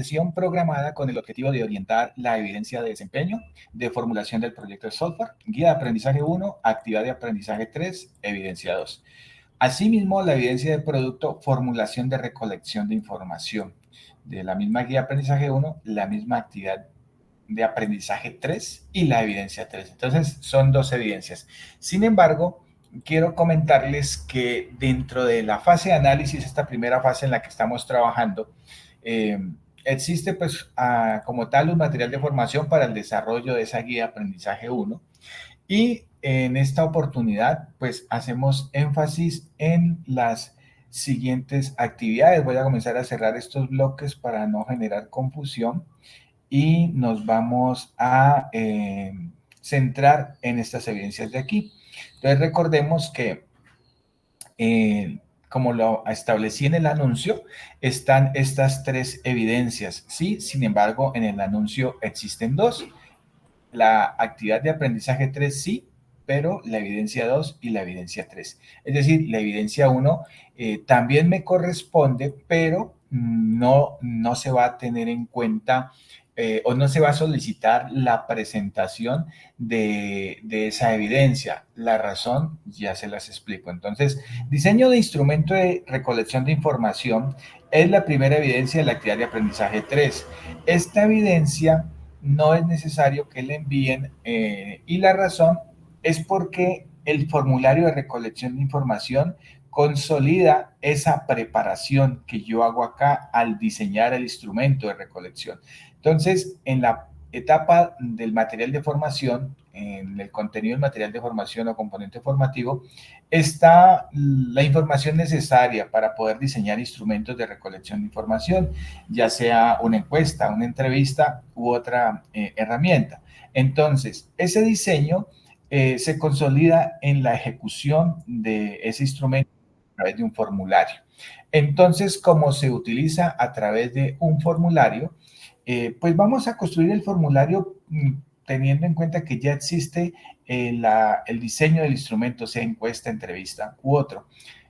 sesión programada con el objetivo de orientar la evidencia de desempeño, de formulación del proyecto de software, guía de aprendizaje 1, actividad de aprendizaje 3, evidencia 2. Asimismo, la evidencia del producto, formulación de recolección de información. De la misma guía de aprendizaje 1, la misma actividad de aprendizaje 3 y la evidencia 3. Entonces, son dos evidencias. Sin embargo, quiero comentarles que dentro de la fase de análisis, esta primera fase en la que estamos trabajando, existe pues como tal un material de formación para el desarrollo de esa guía de aprendizaje 1 y en esta oportunidad pues hacemos énfasis en las siguientes actividades. Voy a comenzar a cerrar estos bloques para no generar confusión y nos vamos a centrar en estas evidencias de aquí. Entonces recordemos que como lo establecí en el anuncio, están estas tres evidencias, ¿sí? Sin embargo, en el anuncio existen dos. La actividad de aprendizaje 3 sí, pero la evidencia 2 y la evidencia 3. Es decir, la evidencia 1 también me corresponde, pero no se va a tener en cuenta o no se va a solicitar la presentación de esa evidencia. La razón ya se las explico. Entonces, diseño de instrumento de recolección de información es la primera evidencia de la actividad de aprendizaje 3. Esta evidencia no es necesario que le envíen y la razón es porque el formulario de recolección de información consolida esa preparación que yo hago acá al diseñar el instrumento de recolección. Entonces, en la etapa del material de formación, en el contenido del material de formación o componente formativo, está la información necesaria para poder diseñar instrumentos de recolección de información, ya sea una encuesta, una entrevista u otra herramienta. Entonces, ese diseño se consolida en la ejecución de ese instrumento a través de un formulario. Entonces, como se utiliza a través de un formulario, pues vamos a construir el formulario teniendo en cuenta que ya existe el diseño del instrumento, sea encuesta, entrevista u otro.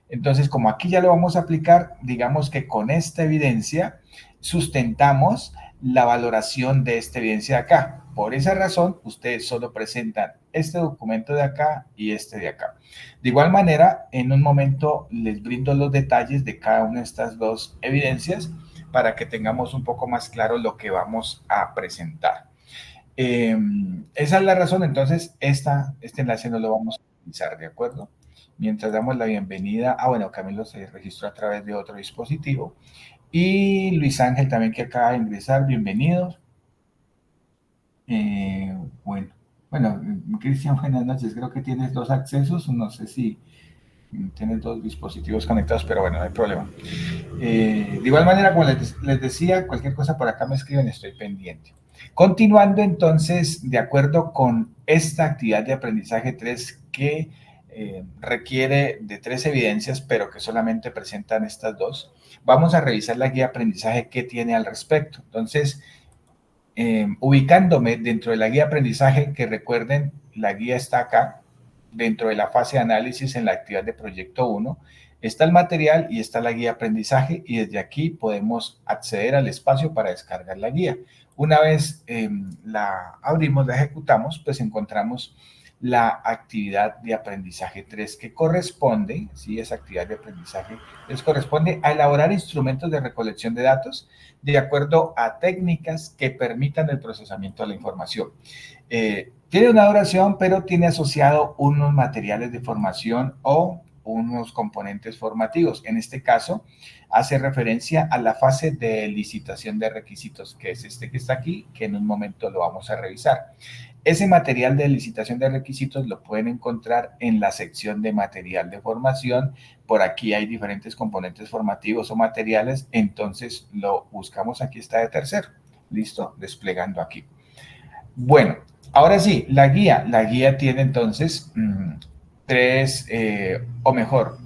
Entonces, como aquí ya lo vamos a aplicar, digamos que con esta evidencia sustentamos la valoración de esta evidencia de acá. Por esa razón, ustedes solo presentan este documento de acá y este de acá. De igual manera, en un momento les brindo los detalles de cada una de estas dos evidencias para que tengamos un poco más claro lo que vamos a presentar. Esa es la razón, entonces este enlace no lo vamos a utilizar, ¿de acuerdo? Mientras damos la bienvenida, bueno, Camilo se registró a través de otro dispositivo y Luis Ángel también que acaba de ingresar, bienvenidos. Bueno, Cristian, buenas noches, creo que tienes dos accesos, no sé si tienes dos dispositivos conectados, pero bueno, no hay problema. De igual manera, como les decía, cualquier cosa por acá me escriben, estoy pendiente. Continuando entonces, de acuerdo con esta actividad de aprendizaje 3 que requiere de 3 evidencias, pero que solamente presentan estas dos, vamos a revisar la guía de aprendizaje que tiene al respecto. Entonces, ubicándome dentro de la guía de aprendizaje, que recuerden, la guía está acá, dentro de la fase de análisis en la actividad de proyecto 1, está el material y está la guía de aprendizaje y desde aquí podemos acceder al espacio para descargar la guía. Una vez la abrimos, la ejecutamos, pues encontramos la actividad de aprendizaje 3 que corresponde, ¿sí? Esa actividad de aprendizaje les corresponde a elaborar instrumentos de recolección de datos de acuerdo a técnicas que permitan el procesamiento de la información. Tiene una duración, pero tiene asociado unos materiales de formación o unos componentes formativos. En este caso, hace referencia a la fase de licitación de requisitos, que es este que está aquí, que en un momento lo vamos a revisar. Ese material de licitación de requisitos lo pueden encontrar en la sección de material de formación. Por aquí hay diferentes componentes formativos o materiales, entonces lo buscamos, aquí está de tercero. Listo, desplegando aquí. Bueno, ahora sí, la guía tiene entonces tres, o mejor,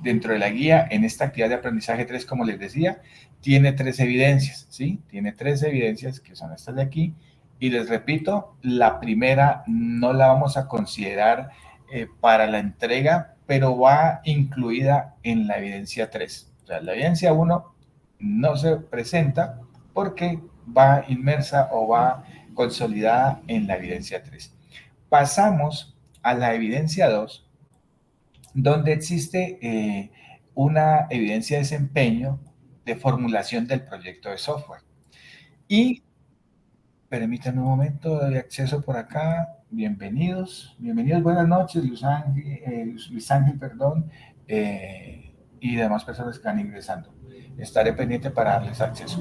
dentro de la guía, en esta actividad de aprendizaje 3, como les decía, tiene 3 evidencias, ¿sí? Tiene 3 evidencias que son estas de aquí. Y les repito, la primera no la vamos a considerar para la entrega, pero va incluida en la evidencia 3. O sea, la evidencia 1 no se presenta porque va inmersa o va consolidada en la evidencia 3. Pasamos a la evidencia 2, donde existe una evidencia de desempeño de formulación del proyecto de software. Y permítanme un momento, doy acceso por acá. Bienvenidos, bienvenidos, buenas noches, Luis Ángel, perdón, y demás personas que van ingresando. Estaré pendiente para darles acceso.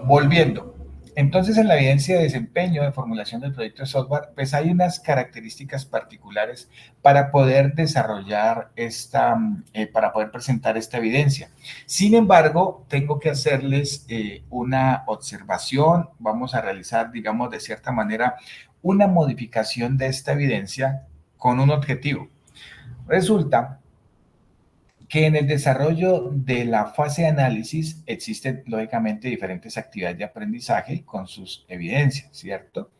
Volviendo, entonces en la evidencia de desempeño de formulación del proyecto de software, pues hay unas características particulares para poder desarrollar para poder presentar esta evidencia. Sin embargo, tengo que hacerles una observación, vamos a realizar, digamos, de cierta manera, una modificación de esta evidencia con un objetivo. Resulta que en el desarrollo de la fase de análisis existen lógicamente diferentes actividades de aprendizaje con sus evidencias, ¿cierto?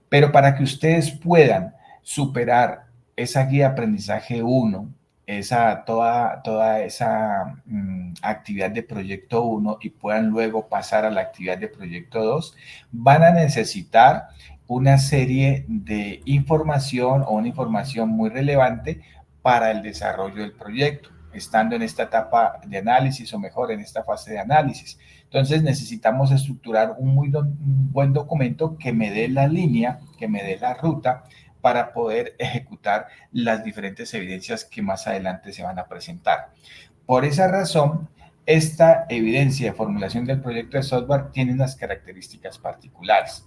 Pero para que ustedes puedan superar esa guía de aprendizaje 1, toda esa actividad de proyecto 1 y puedan luego pasar a la actividad de proyecto 2, van a necesitar una serie de información o una información muy relevante para el desarrollo del proyecto, estando en esta etapa de análisis o mejor en esta fase de análisis. Entonces necesitamos estructurar un buen documento que me dé la línea, que me dé la ruta para poder ejecutar las diferentes evidencias que más adelante se van a presentar. Por esa razón, esta evidencia de formulación del proyecto de software tiene unas características particulares.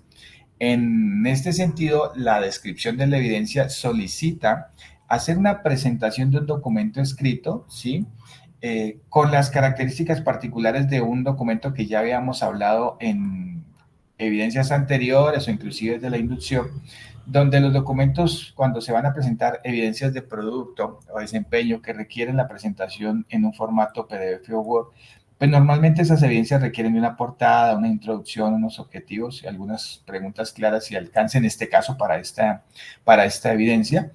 En este sentido, la descripción de la evidencia solicita hacer una presentación de un documento escrito, ¿sí? Con las características particulares de un documento que ya habíamos hablado en evidencias anteriores o inclusive de la inducción, donde los documentos, cuando se van a presentar evidencias de producto o desempeño que requieren la presentación en un formato PDF o Word, pues normalmente esas evidencias requieren de una portada, una introducción, unos objetivos y algunas preguntas claras y alcance en este caso para esta evidencia.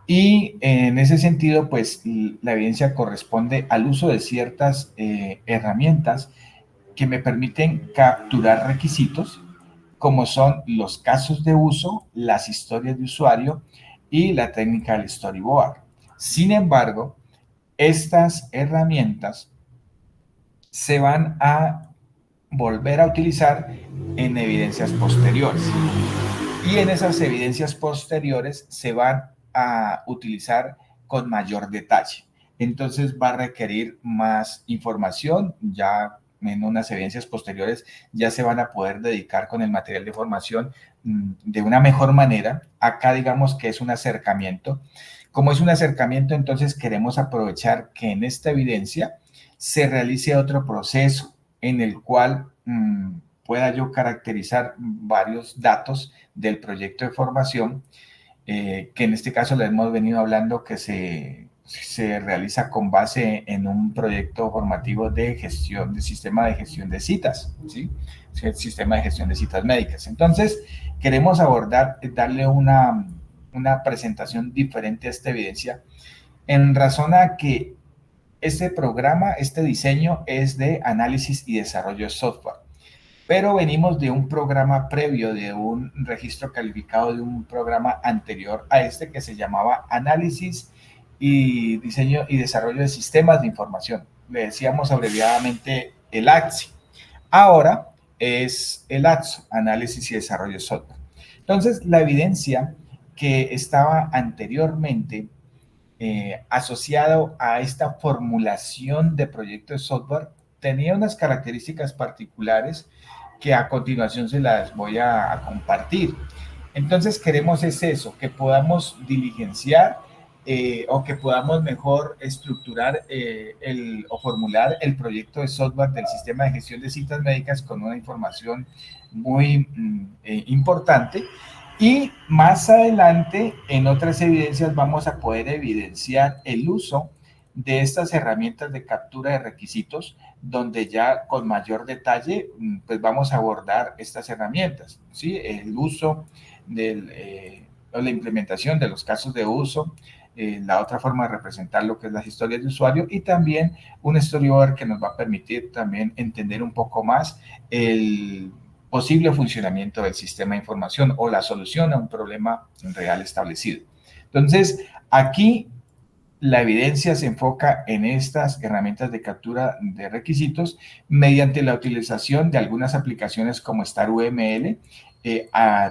Y en ese sentido, pues la evidencia corresponde al uso de ciertas herramientas que me permiten capturar requisitos, como son los casos de uso, las historias de usuario y la técnica del storyboard. Sin embargo, estas herramientas se van a volver a utilizar en evidencias posteriores. Y en esas evidencias posteriores se van a utilizar con mayor detalle. Entonces va a requerir más información, ya en unas evidencias posteriores ya se van a poder dedicar con el material de formación de una mejor manera. Acá digamos que es un acercamiento. Como es un acercamiento, entonces queremos aprovechar que en esta evidencia se realice otro proceso en el cual pueda yo caracterizar varios datos del proyecto de formación, que en este caso le hemos venido hablando que se realiza con base en un proyecto formativo de gestión, de sistema de gestión de citas, ¿sí? El sistema de gestión de citas médicas. Entonces, queremos abordar, darle una presentación diferente a esta evidencia en razón a que este programa, este diseño es de análisis y desarrollo de software, pero venimos de un programa previo, de un registro calificado de un programa anterior a este que se llamaba Análisis y Diseño y Desarrollo de Sistemas de Información. Le decíamos abreviadamente el AXI. Ahora es el AXO, Análisis y Desarrollo de Software. Entonces, la evidencia que estaba anteriormente asociado a esta formulación de proyecto de software tenía unas características particulares que a continuación se las voy a compartir. Entonces queremos es eso, que podamos diligenciar o que podamos mejor estructurar o formular el proyecto de software del sistema de gestión de citas médicas con una información muy importante. Y más adelante, en otras evidencias, vamos a poder evidenciar el uso de estas herramientas de captura de requisitos, donde ya con mayor detalle, pues vamos a abordar estas herramientas, ¿sí? El uso o la implementación de los casos de uso, la otra forma de representar lo que es las historias de usuario, y también un storyboard que nos va a permitir también entender un poco más el posible funcionamiento del sistema de información o la solución a un problema real establecido. Entonces, aquí la evidencia se enfoca en estas herramientas de captura de requisitos mediante la utilización de algunas aplicaciones como StarUML,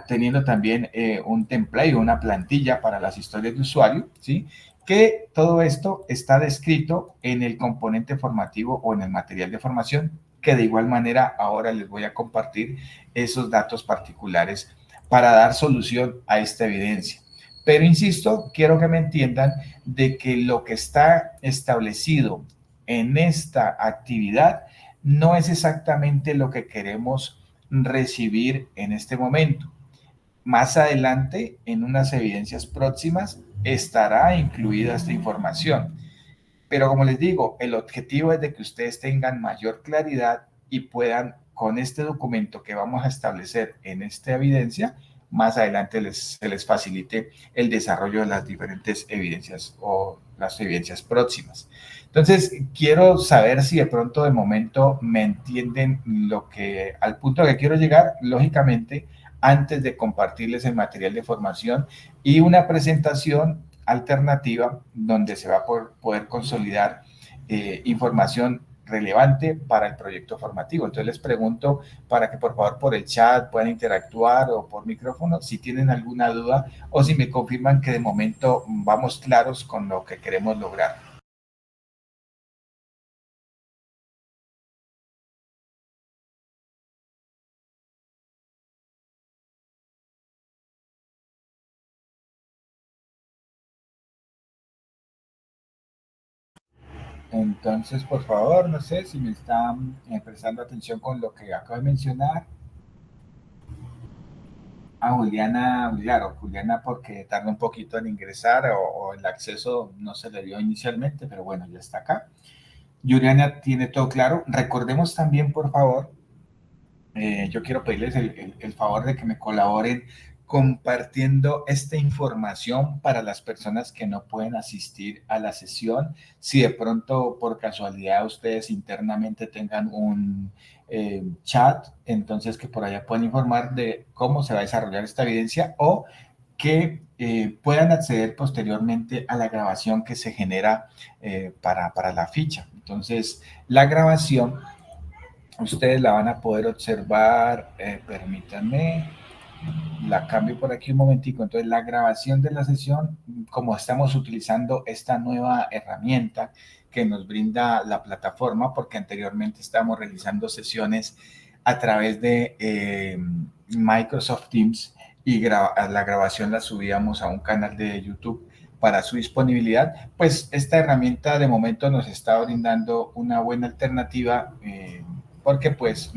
teniendo también un template o una plantilla para las historias de usuario, ¿sí? Que todo esto está descrito en el componente formativo o en el material de formación, que de igual manera ahora les voy a compartir esos datos particulares para dar solución a esta evidencia. Pero insisto, quiero que me entiendan de que lo que está establecido en esta actividad no es exactamente lo que queremos recibir en este momento. Más adelante, en unas evidencias próximas, estará incluida esta información. Pero como les digo, el objetivo es de que ustedes tengan mayor claridad y puedan, con este documento que vamos a establecer en esta evidencia, más adelante se les facilite el desarrollo de las diferentes evidencias o las evidencias próximas. Entonces, quiero saber si de pronto de momento me entienden al punto que quiero llegar, lógicamente, antes de compartirles el material de formación y una presentación alternativa donde se va a poder consolidar información relevante para el proyecto formativo. Entonces les pregunto para que por favor por el chat puedan interactuar o por micrófono si tienen alguna duda o si me confirman que de momento vamos claros con lo que queremos lograr. Entonces, por favor, no sé si me están prestando atención con lo que acabo de mencionar. A Juliana, claro, Juliana porque tarda un poquito en ingresar o el acceso no se le dio inicialmente, pero bueno, ya está acá. Juliana tiene todo claro. Recordemos también, por favor, yo quiero pedirles el favor de que me colaboren compartiendo esta información para las personas que no pueden asistir a la sesión. Si de pronto, por casualidad, ustedes internamente tengan un chat, entonces que por allá puedan informar de cómo se va a desarrollar esta evidencia o que puedan acceder posteriormente a la grabación que se genera para la ficha. Entonces, la grabación ustedes la van a poder observar, permítanme, la cambio por aquí un momentico. Entonces, la grabación de la sesión, como estamos utilizando esta nueva herramienta que nos brinda la plataforma, porque anteriormente estábamos realizando sesiones a través de Microsoft Teams y la grabación la subíamos a un canal de YouTube para su disponibilidad, pues esta herramienta de momento nos está brindando una buena alternativa porque pues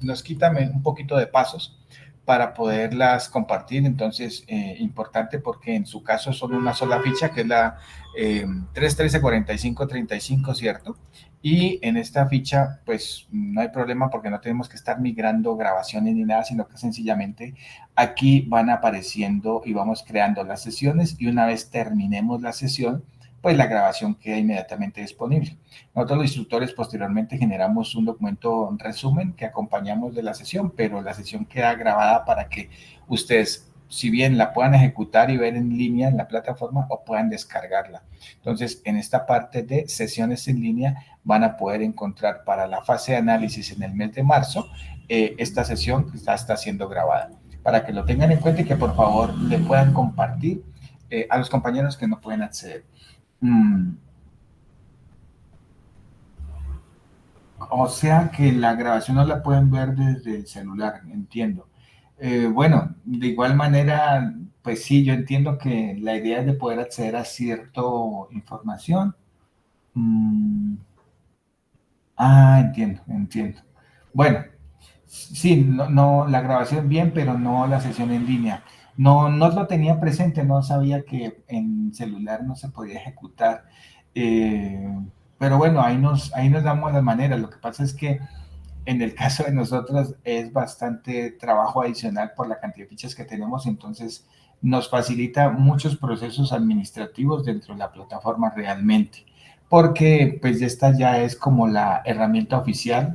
nos quita un poquito de pasos para poderlas compartir. Entonces, importante porque en su caso son una sola ficha, que es la 313-4535, ¿cierto? Y en esta ficha, pues no hay problema porque no tenemos que estar migrando grabaciones ni nada, sino que sencillamente aquí van apareciendo y vamos creando las sesiones y una vez terminemos la sesión, pues la grabación queda inmediatamente disponible. Nosotros los instructores posteriormente generamos un documento en resumen que acompañamos de la sesión, pero la sesión queda grabada para que ustedes, si bien la puedan ejecutar y ver en línea en la plataforma o puedan descargarla. Entonces, en esta parte de sesiones en línea van a poder encontrar para la fase de análisis en el mes de marzo esta sesión que está siendo grabada. Para que lo tengan en cuenta y que por favor le puedan compartir a los compañeros que no pueden acceder. Mm, O sea que la grabación no la pueden ver desde el celular, entiendo. Bueno, de igual manera, pues sí, yo entiendo que la idea es de poder acceder a cierta información. Mm, entiendo, entiendo. Bueno, sí, no, no, la grabación bien, pero no la sesión en línea. No, no lo tenía presente, no sabía que en celular no se podía ejecutar. Eh, pero bueno, ahí nos damos las maneras. Lo que pasa es que en el caso de nosotros es bastante trabajo adicional por la cantidad de fichas que tenemos, entonces nos facilita muchos procesos administrativos dentro de la plataforma realmente, porque pues esta ya es como la herramienta oficial.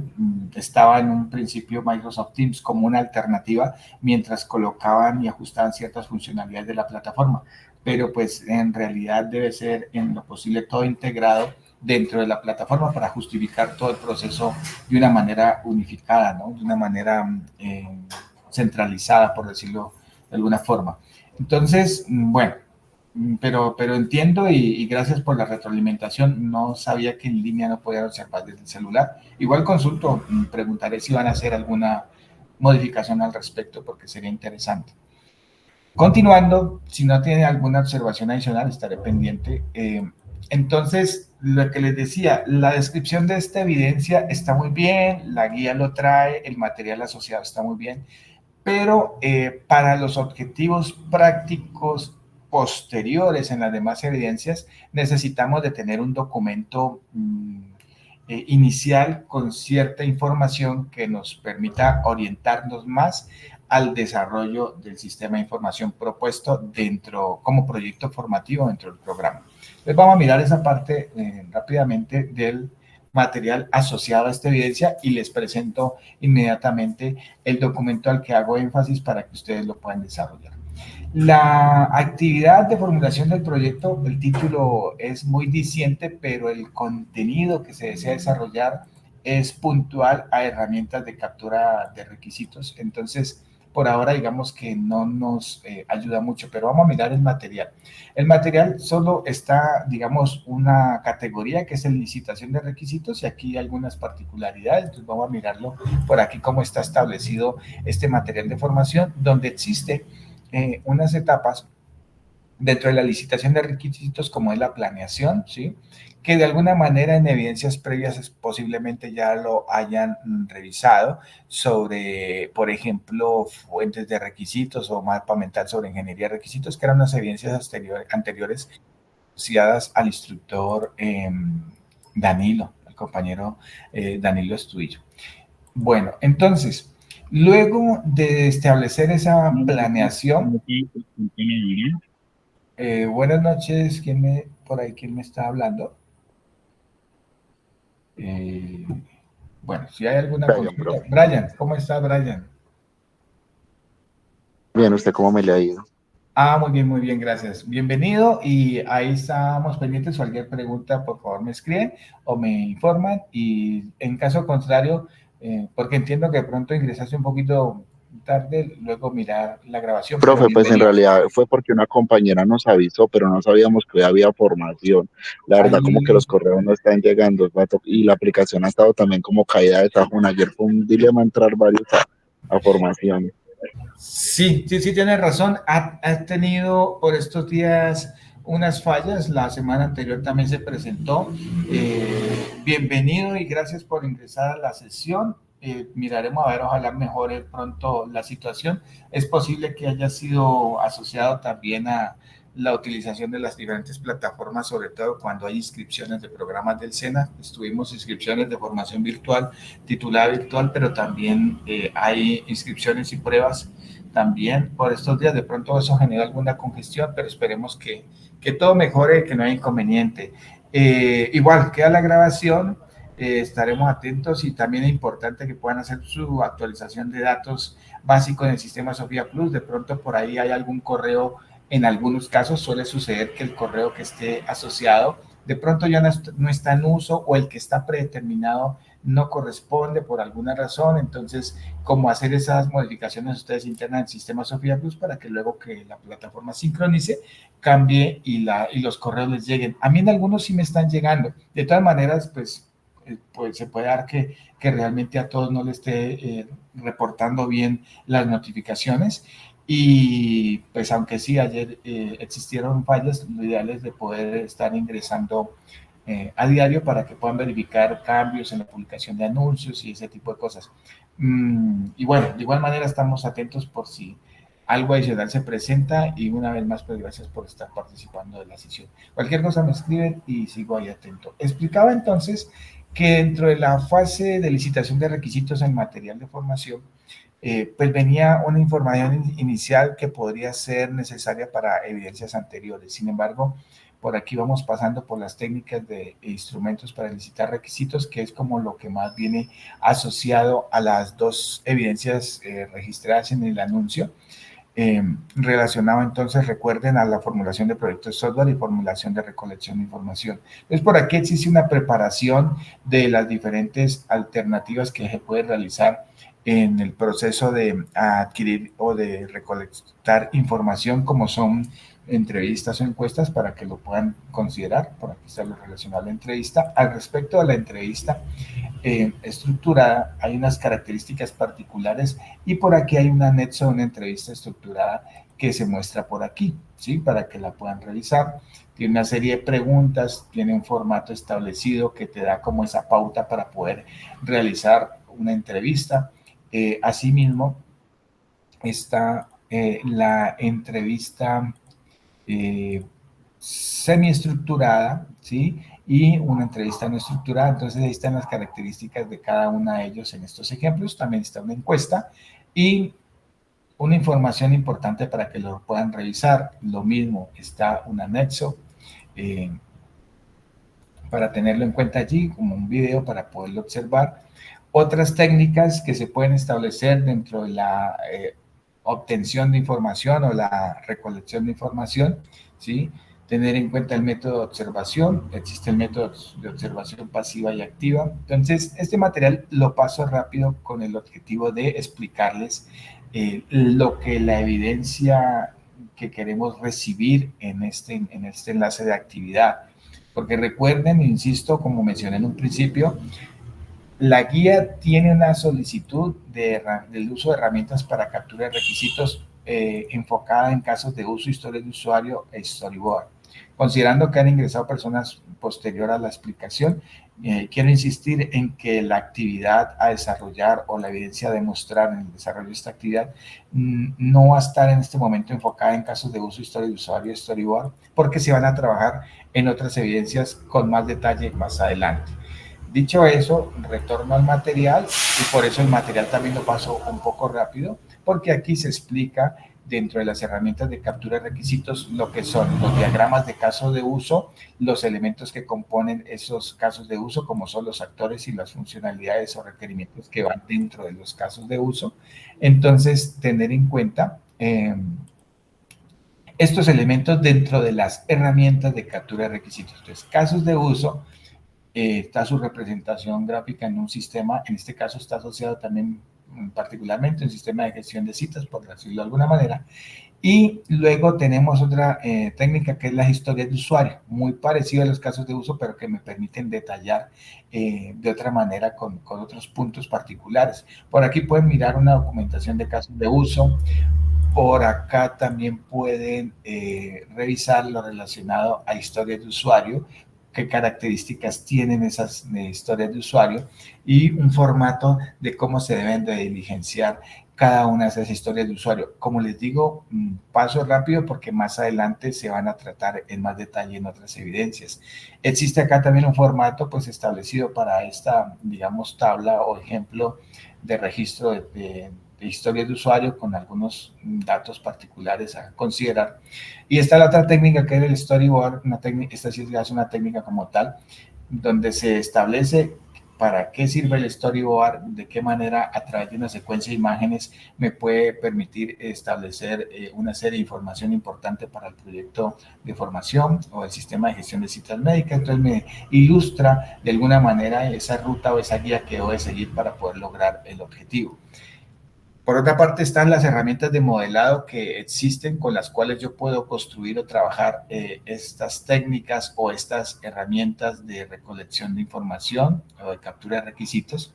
Estaba en un principio Microsoft Teams como una alternativa mientras colocaban y ajustaban ciertas funcionalidades de la plataforma, pero pues en realidad debe ser en lo posible todo integrado dentro de la plataforma para justificar todo el proceso de una manera unificada, ¿no? De una manera centralizada, por decirlo de alguna forma. Entonces, bueno, pero entiendo y gracias por la retroalimentación. No sabía que en línea no podía observar desde el celular. Igual consulto, preguntaré si van a hacer alguna modificación al respecto porque sería interesante. Continuando, si no tiene alguna observación adicional, estaré pendiente. Entonces, lo que les decía, la descripción de esta evidencia está muy bien, la guía lo trae, el material asociado está muy bien, pero para los objetivos prácticos posteriores en las demás evidencias, necesitamos de tener un documento inicial con cierta información que nos permita orientarnos más al desarrollo del sistema de información propuesto dentro, como proyecto formativo dentro del programa. Entonces vamos a mirar esa parte rápidamente del material asociado a esta evidencia y les presento inmediatamente el documento al que hago énfasis para que ustedes lo puedan desarrollar. La actividad de formulación del proyecto, el título es muy diciente, pero el contenido que se desea desarrollar es puntual a herramientas de captura de requisitos. Entonces, por ahora digamos que no nos ayuda mucho, pero vamos a mirar el material. El material solo está, digamos, una categoría que es el licitación de requisitos y aquí hay algunas particularidades, entonces vamos a mirarlo por aquí cómo está establecido este material de formación, donde existe unas etapas dentro de la licitación de requisitos como es la planeación, ¿sí? Que de alguna manera en evidencias previas posiblemente ya lo hayan revisado sobre, por ejemplo, fuentes de requisitos o mapa mental sobre ingeniería de requisitos, que eran unas evidencias anteriores asociadas al instructor Danilo, el compañero Danilo Estudillo. Bueno, entonces, luego de establecer esa planeación, buenas noches, por ahí quién me está hablando? Bueno, si hay alguna Brian, consulta. profe. Brian, ¿cómo está Brian? Bien, ¿usted cómo me le ha ido? Muy bien, gracias. Bienvenido y ahí estamos pendientes. Cualquier pregunta, por favor, me escriben o me informan y en caso contrario, porque entiendo que de pronto ingresaste un poquito tarde, luego mirar la grabación, pero Profe, pues en bienvenido. realidad fue porque una compañera nos avisó, pero no sabíamos que había formación. La verdad, como que Ahí, los correos no están llegando, y la aplicación ha estado también como caída de sajón. Ayer fue un dilema entrar varios a formación. sí, tienes razón. Ha tenido por estos días unas fallas. La semana anterior también se presentó. Bienvenido y gracias por ingresar a la sesión. Miraremos a ver, ojalá mejore pronto la situación. Es posible que haya sido asociado también a la utilización de las diferentes plataformas, sobre todo cuando hay inscripciones de programas del SENA. Estuvimos inscripciones de formación virtual, titulada virtual, pero también hay inscripciones y pruebas también por estos días. De pronto eso genera alguna congestión, pero esperemos que todo mejore, que no haya inconveniente. Igual, queda la grabación, estaremos atentos y también es importante que puedan hacer su actualización de datos básicos en el sistema Sofía Plus. De pronto por ahí hay algún correo, en algunos casos suele suceder que el correo que esté asociado de pronto ya no está en uso o el que está predeterminado no corresponde por alguna razón. Entonces, cómo hacer esas modificaciones ustedes internas del sistema Sofía Plus para que luego que la plataforma sincronice, cambie y los correos les lleguen. A mí en algunos sí me están llegando. De todas maneras, pues se puede dar que realmente a todos no le esté reportando bien las notificaciones. Y pues aunque sí, ayer existieron fallas, lo ideal es de poder estar ingresando a diario para que puedan verificar cambios en la publicación de anuncios y ese tipo de cosas. Y bueno, de igual manera estamos atentos por si algo adicional se presenta y una vez más, pues gracias por estar participando de la sesión. Cualquier cosa me escriben y sigo ahí atento. Explicaba entonces que dentro de la fase de licitación de requisitos en material de formación, pues venía una información inicial que podría ser necesaria para evidencias anteriores. Sin embargo, por aquí vamos pasando por las técnicas de instrumentos para licitar requisitos, que es como lo que más viene asociado a las dos evidencias registradas en el anuncio. Relacionado entonces, recuerden, a la formulación de proyectos de software y formulación de recolección de información. Entonces, por aquí existe una preparación de las diferentes alternativas que se puede realizar en el proceso de adquirir o de recolectar información, como son entrevistas o encuestas, para que lo puedan considerar. Por aquí está lo relacionado a la entrevista. Al respecto de la entrevista estructurada, hay unas características particulares y por aquí hay un anexo de una entrevista estructurada que se muestra por aquí, ¿sí? Para que la puedan revisar. Tiene una serie de preguntas, tiene un formato establecido que te da como esa pauta para poder realizar una entrevista. Asimismo, está la entrevista semiestructurada, ¿sí? Y una entrevista no estructurada. Entonces ahí están las características de cada una de ellos en estos ejemplos. También está una encuesta y una información importante para que lo puedan revisar. Lo mismo, está un anexo para tenerlo en cuenta allí, como un video para poderlo observar. Otras técnicas que se pueden establecer dentro de la obtención de información o la recolección de información, ¿sí? Tener en cuenta el método de observación, existe el método de observación pasiva y activa. Entonces, este material lo paso rápido con el objetivo de explicarles lo que la evidencia que queremos recibir en este enlace de actividad. Porque recuerden, insisto, como mencioné en un principio, la guía tiene una solicitud del uso de herramientas para captura de requisitos enfocada en casos de uso, historia de usuario e storyboard. Considerando que han ingresado personas posterior a la explicación, quiero insistir en que la actividad a desarrollar o la evidencia a demostrar en el desarrollo de esta actividad no va a estar en este momento enfocada en casos de uso, historia de usuario, storyboard, porque se van a trabajar en otras evidencias con más detalle más adelante. Dicho eso, retorno al material y por eso el material también lo paso un poco rápido, porque aquí se explica dentro de las herramientas de captura de requisitos lo que son los diagramas de caso de uso, los elementos que componen esos casos de uso, como son los actores y las funcionalidades o requerimientos que van dentro de los casos de uso. Entonces, tener en cuenta estos elementos dentro de las herramientas de captura de requisitos. Entonces, casos de uso, está su representación gráfica en un sistema, en este caso está asociado también particularmente un sistema de gestión de citas, por decirlo de alguna manera. Y luego tenemos otra técnica que es las historias de usuario, muy parecida a los casos de uso, pero que me permiten detallar de otra manera con otros puntos particulares. Por aquí pueden mirar una documentación de casos de uso. Por acá también pueden revisar lo relacionado a historias de usuario, qué características tienen esas historias de usuario y un formato de cómo se deben de diligenciar cada una de esas historias de usuario. Como les digo, paso rápido porque más adelante se van a tratar en más detalle en otras evidencias. Existe acá también un formato pues establecido para esta, digamos, tabla o ejemplo de registro de historias de usuario con algunos datos particulares a considerar. Y está la otra técnica que es el storyboard, esta sí es una técnica como tal, donde se establece para qué sirve el storyboard, de qué manera a través de una secuencia de imágenes me puede permitir establecer una serie de información importante para el proyecto de formación o el sistema de gestión de citas médicas. Entonces me ilustra de alguna manera esa ruta o esa guía que debo de seguir para poder lograr el objetivo. Por otra parte están las herramientas de modelado que existen con las cuales yo puedo construir o trabajar estas técnicas o estas herramientas de recolección de información o de captura de requisitos.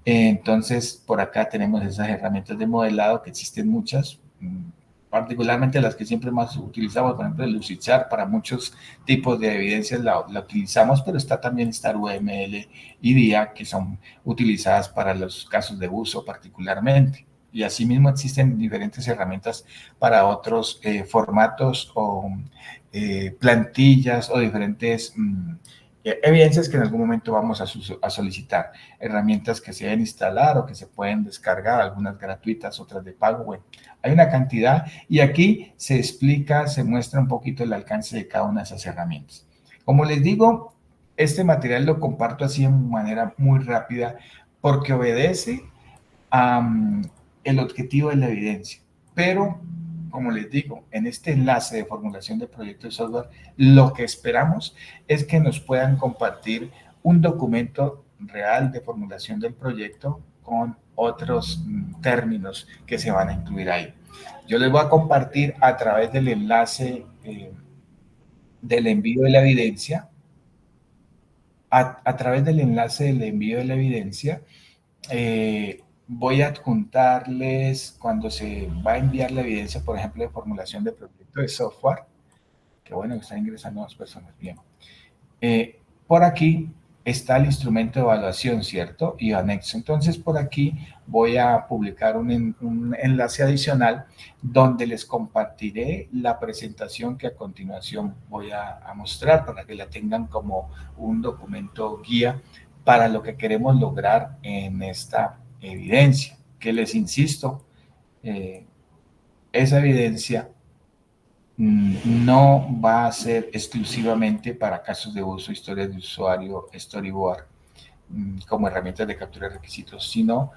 Entonces, por acá tenemos esas herramientas de modelado que existen muchas, particularmente las que siempre más utilizamos, por ejemplo, el Lucidchart, para muchos tipos de evidencias la utilizamos, pero está también Star UML y DIA, que son utilizadas para los casos de uso particularmente. Y asimismo existen diferentes herramientas para otros formatos o plantillas o diferentes evidencias que en algún momento vamos a solicitar, herramientas que se deben instalar o que se pueden descargar, algunas gratuitas, otras de pago. Bueno, hay una cantidad y aquí se explica, se muestra un poquito el alcance de cada una de esas herramientas. Como les digo, este material lo comparto así de manera muy rápida porque obedece el objetivo de la evidencia, pero como les digo, en este enlace de formulación de proyecto de software, lo que esperamos es que nos puedan compartir un documento real de formulación del proyecto con otros términos que se van a incluir ahí. Yo les voy a compartir a través del enlace del envío de la evidencia, a través del enlace del envío de la evidencia, voy a adjuntarles cuando se va a enviar la evidencia, por ejemplo, de formulación de proyecto de software, que bueno, están ingresando más personas, bien. Por aquí está el instrumento de evaluación, ¿cierto? Y anexo. Entonces, por aquí voy a publicar un enlace adicional donde les compartiré la presentación que a continuación voy a mostrar para que la tengan como un documento guía para lo que queremos lograr en esta evidencia, que les insisto, esa evidencia no va a ser exclusivamente para casos de uso, historias de usuario, storyboard, como herramientas de captura de requisitos, sino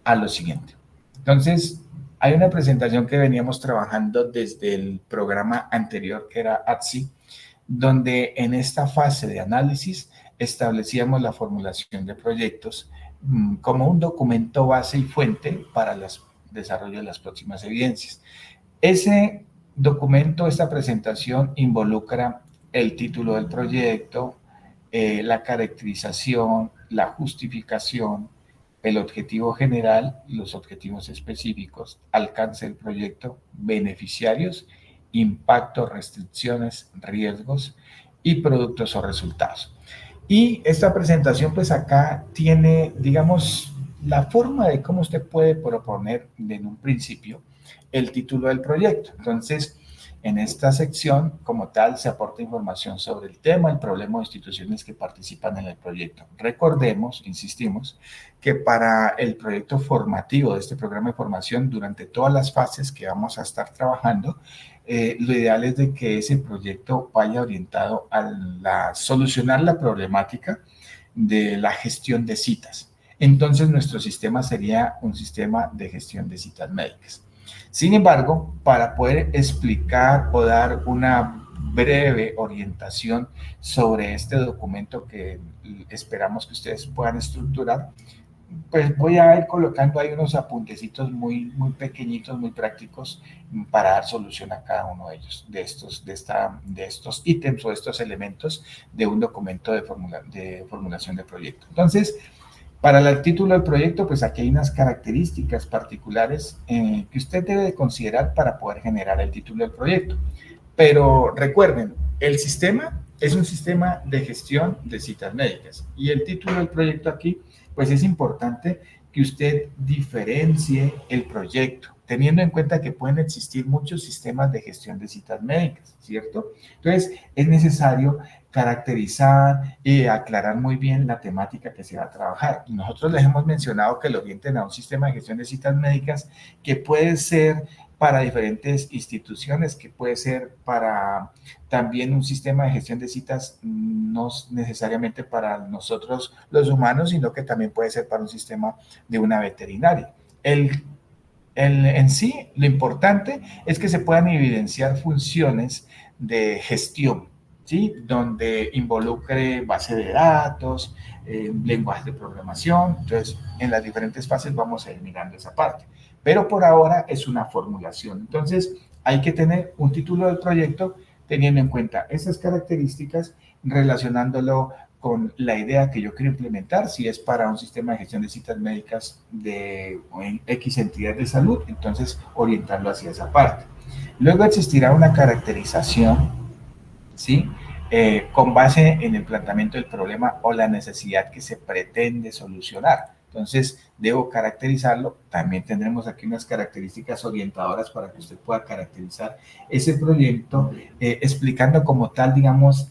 a lo siguiente. Entonces, hay una presentación que veníamos trabajando desde el programa anterior, que era ATSI, donde en esta fase de análisis establecíamos la formulación de proyectos como un documento base y fuente para el desarrollo de las próximas evidencias. Ese documento, esta presentación involucra el título del proyecto, la caracterización, la justificación, el objetivo general, los objetivos específicos, alcance del proyecto, beneficiarios, impacto, restricciones, riesgos y productos o resultados. Y esta presentación, pues acá tiene, digamos, la forma de cómo usted puede proponer en un principio el título del proyecto. Entonces, en esta sección, como tal, se aporta información sobre el tema, el problema o instituciones que participan en el proyecto. Recordemos, insistimos, que para el proyecto formativo de este programa de formación, durante todas las fases que vamos a estar trabajando, lo ideal es de que ese proyecto vaya orientado a solucionar la problemática de la gestión de citas. Entonces, nuestro sistema sería un sistema de gestión de citas médicas. Sin embargo, para poder explicar o dar una breve orientación sobre este documento que esperamos que ustedes puedan estructurar, pues voy a ir colocando ahí unos apuntecitos muy pequeñitos, muy prácticos para dar solución a cada uno de ellos, de estos ítems o estos elementos de un documento de formulación de proyecto. Entonces, para el título del proyecto, pues aquí hay unas características particulares que usted debe de considerar para poder generar el título del proyecto. Pero recuerden, el sistema es un sistema de gestión de citas médicas y el título del proyecto aquí, pues es importante que usted diferencie el proyecto, teniendo en cuenta que pueden existir muchos sistemas de gestión de citas médicas, ¿cierto? Entonces, es necesario caracterizar y aclarar muy bien la temática que se va a trabajar. Nosotros les hemos mencionado que lo orienten a un sistema de gestión de citas médicas que puede ser para diferentes instituciones, que puede ser para también un sistema de gestión de citas, no necesariamente para nosotros los humanos, sino que también puede ser para un sistema de una veterinaria. En sí, lo importante es que se puedan evidenciar funciones de gestión, ¿sí? Donde involucre base de datos, lenguajes de programación. Entonces, en las diferentes fases vamos a ir mirando esa parte. Pero por ahora es una formulación. Entonces, hay que tener un título del proyecto teniendo en cuenta esas características, relacionándolo con la idea que yo quiero implementar. Si es para un sistema de gestión de citas médicas de X entidad de salud, entonces orientarlo hacia esa parte. Luego existirá una caracterización, ¿sí? Con base en el planteamiento del problema o la necesidad que se pretende solucionar. Entonces, debo caracterizarlo. También tendremos aquí unas características orientadoras para que usted pueda caracterizar ese proyecto, explicando como tal, digamos,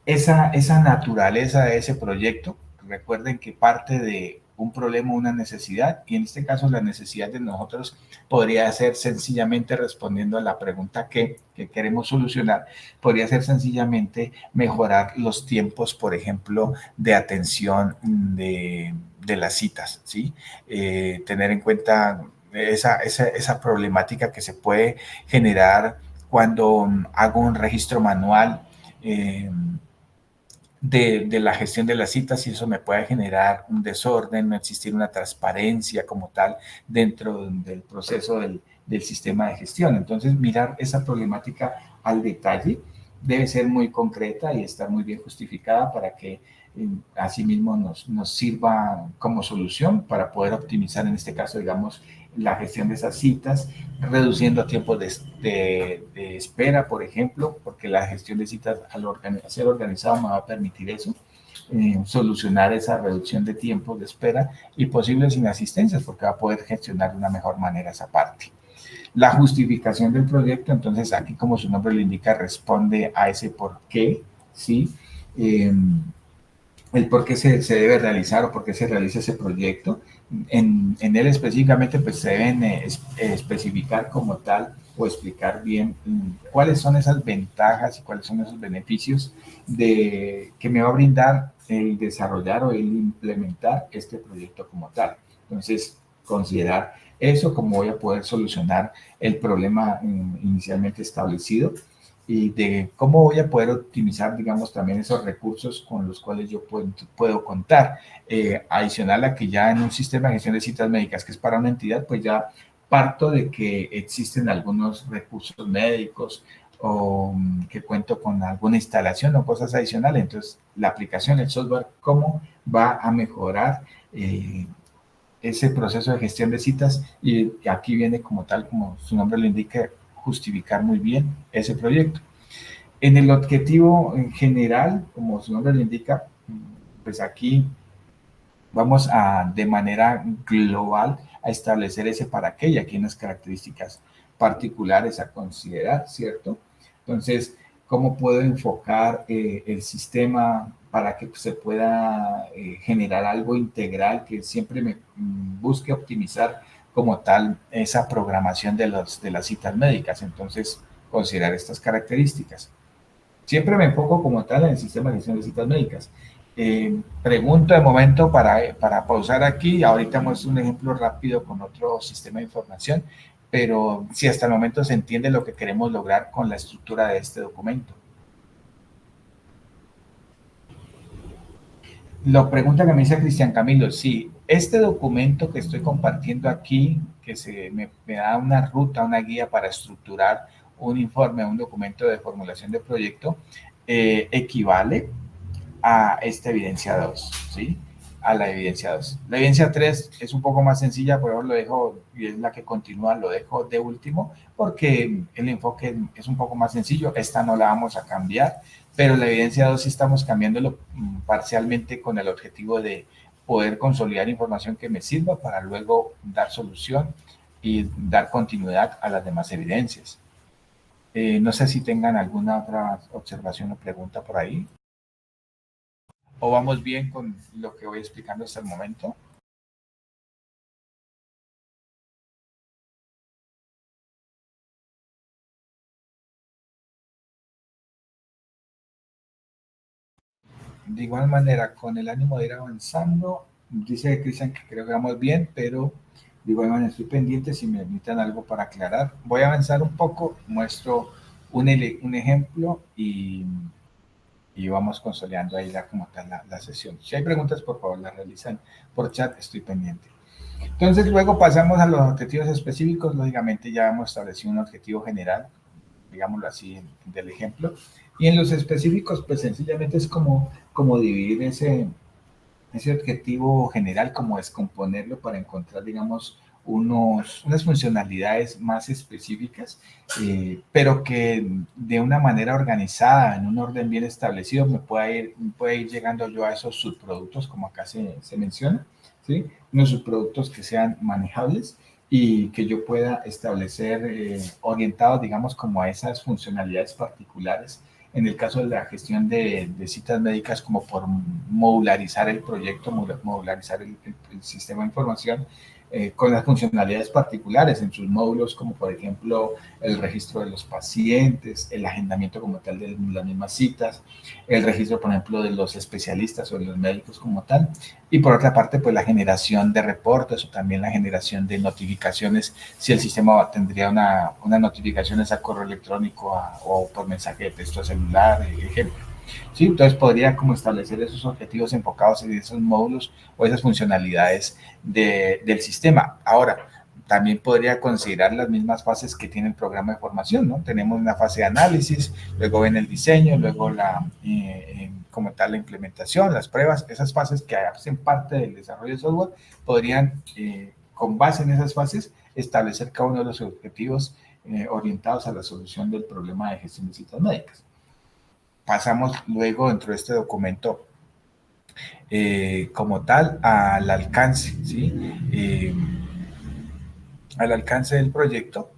esa naturaleza de ese proyecto. Recuerden que parte de un problema, una necesidad, y en este caso la necesidad de nosotros podría ser sencillamente respondiendo a la pregunta que queremos solucionar, podría ser sencillamente mejorar los tiempos, por ejemplo, de atención de las citas, ¿sí? Tener en cuenta esa problemática que se puede generar cuando hago un registro manual, eh, de la gestión de las citas, y eso me puede generar un desorden, no existir una transparencia como tal dentro del proceso del sistema de gestión. Entonces, mirar esa problemática al detalle debe ser muy concreta y estar muy bien justificada para que asimismo nos sirva como solución para poder optimizar, en este caso, digamos, la gestión de esas citas, reduciendo tiempos de espera, por ejemplo, porque la gestión de citas al ser organizado me va a permitir eso, solucionar esa reducción de tiempos de espera y posibles inasistencias, porque va a poder gestionar de una mejor manera esa parte. La justificación del proyecto, entonces aquí, como su nombre lo indica, responde a ese por qué, ¿sí? El por qué se debe realizar o por qué se realiza ese proyecto. En él específicamente pues se deben especificar como tal o explicar bien cuáles son esas ventajas y cuáles son esos beneficios que me va a brindar el desarrollar o el implementar este proyecto como tal. Entonces, considerar eso, como voy a poder solucionar el problema inicialmente establecido, y de cómo voy a poder optimizar, digamos, también esos recursos con los cuales yo puedo contar. Adicional a que ya en un sistema de gestión de citas médicas que es para una entidad, pues ya parto de que existen algunos recursos médicos o que cuento con alguna instalación o cosas adicionales. Entonces, la aplicación, el software, cómo va a mejorar ese proceso de gestión de citas, y aquí viene como tal, como su nombre lo indica, justificar muy bien ese proyecto. En el objetivo en general, como su nombre lo indica, pues aquí vamos a, de manera global, a establecer ese para qué y aquí unas características particulares a considerar, ¿cierto? Entonces, ¿cómo puedo enfocar el sistema para que se pueda generar algo integral que siempre me busque optimizar como tal esa programación de las citas médicas? Entonces, considerar estas características. Siempre me enfoco como tal en el sistema de gestión de citas médicas. Pregunto de momento para pausar aquí. Ahorita muestro un ejemplo rápido con otro sistema de información, pero si hasta el momento se entiende lo que queremos lograr con la estructura de este documento. Lo pregunta que me dice Cristian Camilo, sí, este documento que estoy compartiendo aquí, que me da una ruta, una guía para estructurar un informe, un documento de formulación de proyecto, equivale a esta evidencia 2, ¿sí? A la evidencia 2. La evidencia 3 es un poco más sencilla, por eso lo dejo, y es la que continúa, lo dejo de último, porque el enfoque es un poco más sencillo. Esta no la vamos a cambiar, pero la evidencia 2 sí estamos cambiándolo parcialmente con el objetivo de poder consolidar información que me sirva para luego dar solución y dar continuidad a las demás evidencias. No sé si tengan alguna otra observación o pregunta por ahí. ¿O vamos bien con lo que voy explicando hasta el momento? De igual manera, con el ánimo de ir avanzando, dice Cristian que creo que vamos bien, pero de igual manera estoy pendiente si me necesitan algo para aclarar. Voy a avanzar un poco, muestro un ejemplo y vamos consolidando ahí como tal la sesión. Si hay preguntas, por favor, las realizan por chat, estoy pendiente. Entonces, luego pasamos a los objetivos específicos. Lógicamente, ya hemos establecido un objetivo general, digámoslo así, del ejemplo. Y en los específicos, pues sencillamente es como dividir ese objetivo general, como descomponerlo para encontrar, digamos, unas funcionalidades más específicas, pero que de una manera organizada, en un orden bien establecido, puede ir llegando yo a esos subproductos, como acá se menciona, ¿sí? Unos subproductos que sean manejables y que yo pueda establecer orientados, digamos, como a esas funcionalidades particulares en el caso de la gestión de citas médicas, como por modularizar el proyecto, modularizar el sistema de información con las funcionalidades particulares en sus módulos, como por ejemplo el registro de los pacientes, el agendamiento como tal de las mismas citas, el registro, por ejemplo, de los especialistas o de los médicos como tal, y por otra parte, pues la generación de reportes o también la generación de notificaciones, si el sistema tendría una notificaciones a correo electrónico o por mensaje de texto a celular, ejemplo. ¿Sí? Entonces podría como establecer esos objetivos enfocados en esos módulos o esas funcionalidades del sistema. Ahora, también podría considerar las mismas fases que tiene el programa de formación, ¿no? Tenemos una fase de análisis, luego viene el diseño, luego como tal la implementación, las pruebas, esas fases que hacen parte del desarrollo de software, podrían, con base en esas fases, establecer cada uno de los objetivos orientados a la solución del problema de gestión de citas médicas. Pasamos luego dentro de este documento como tal al alcance, ¿sí? Al alcance del proyecto.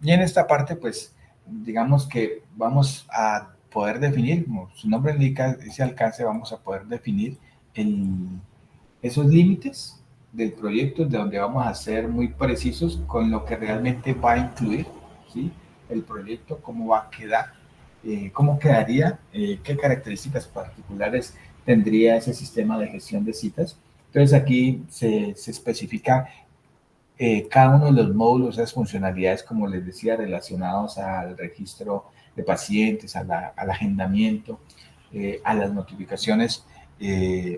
Y en esta parte, pues, digamos que vamos a poder definir, como su nombre indica, ese alcance, vamos a poder definir esos límites del proyecto, de donde vamos a ser muy precisos con lo que realmente va a incluir, ¿sí? El proyecto, cómo va a quedar, cómo quedaría, qué características particulares tendría ese sistema de gestión de citas. Entonces aquí se especifica cada uno de los módulos, esas funcionalidades, como les decía, relacionados al registro de pacientes, al agendamiento, a las notificaciones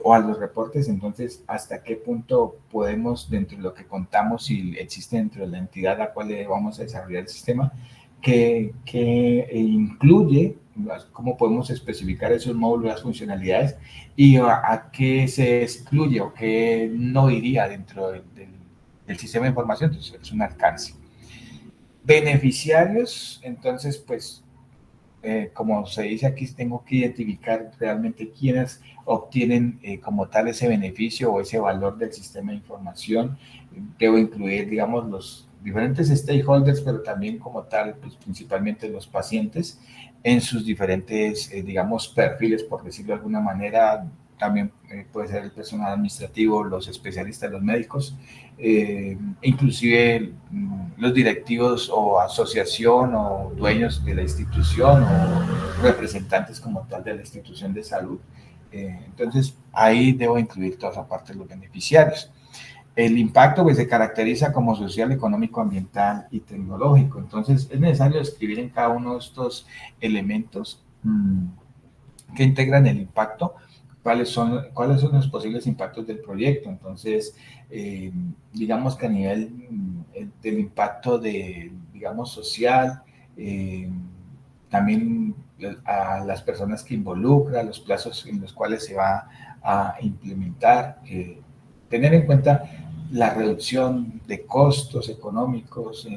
o a los reportes. Entonces, ¿hasta qué punto podemos, dentro de lo que contamos, si existe dentro de la entidad a la cual le vamos a desarrollar el sistema, que incluye, cómo podemos especificar esos módulos, las funcionalidades, y a qué se excluye o qué no iría dentro del sistema de información? Entonces, es un alcance. Beneficiarios, entonces, pues, como se dice aquí, tengo que identificar realmente quiénes obtienen como tal ese beneficio o ese valor del sistema de información. Debo incluir, digamos, los diferentes stakeholders, pero también como tal, pues, principalmente los pacientes en sus diferentes, digamos, perfiles, por decirlo de alguna manera. También puede ser el personal administrativo, los especialistas, los médicos, inclusive los directivos o asociación o dueños de la institución o representantes como tal de la institución de salud. Entonces, ahí debo incluir toda esa parte de los beneficiarios. El impacto, pues, se caracteriza como social, económico, ambiental y tecnológico. Entonces, es necesario describir en cada uno de estos elementos que integran el impacto, cuáles son los posibles impactos del proyecto. Entonces, digamos que a nivel del impacto digamos, social, también a las personas que involucra, los plazos en los cuales se va a implementar, tener en cuenta la reducción de costos económicos,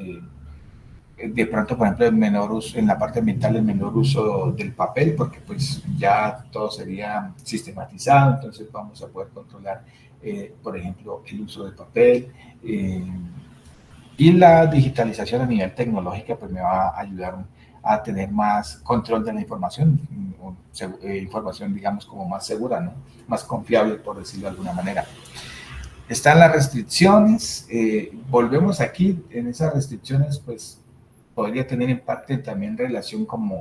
de pronto, por ejemplo, el menor uso, en la parte ambiental, el menor uso del papel, porque pues ya todo sería sistematizado, entonces vamos a poder controlar, por ejemplo, el uso del papel. Y la digitalización a nivel tecnológico pues me va a ayudar a tener más control de la información, información, digamos, como más segura, ¿no? Más confiable, por decirlo de alguna manera. Están las restricciones, volvemos aquí, en esas restricciones, pues podría tener en parte también relación con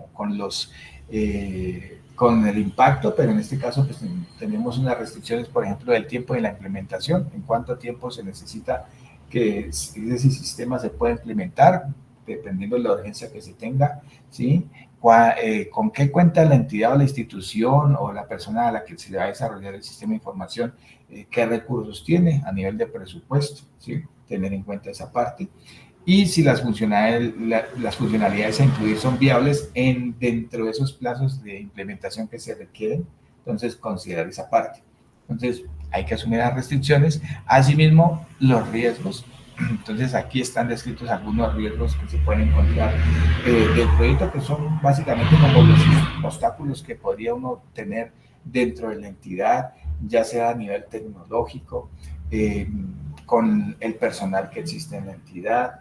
el impacto, pero en este caso pues tenemos unas restricciones, por ejemplo, del tiempo de la implementación, en cuánto tiempo se necesita que ese sistema se pueda implementar, dependiendo de la urgencia que se tenga, ¿sí? Con qué cuenta la entidad o la institución o la persona a la que se le va a desarrollar el sistema de información, qué recursos tiene a nivel de presupuesto, ¿sí? Tener en cuenta esa parte. Y si las funcionalidades a incluir son viables dentro de esos plazos de implementación que se requieren, entonces considerar esa parte. Entonces, hay que asumir las restricciones, asimismo los riesgos. Entonces, aquí están descritos algunos riesgos que se pueden encontrar del proyecto, que son básicamente como los obstáculos que podría uno tener dentro de la entidad, ya sea a nivel tecnológico, con el personal que existe en la entidad,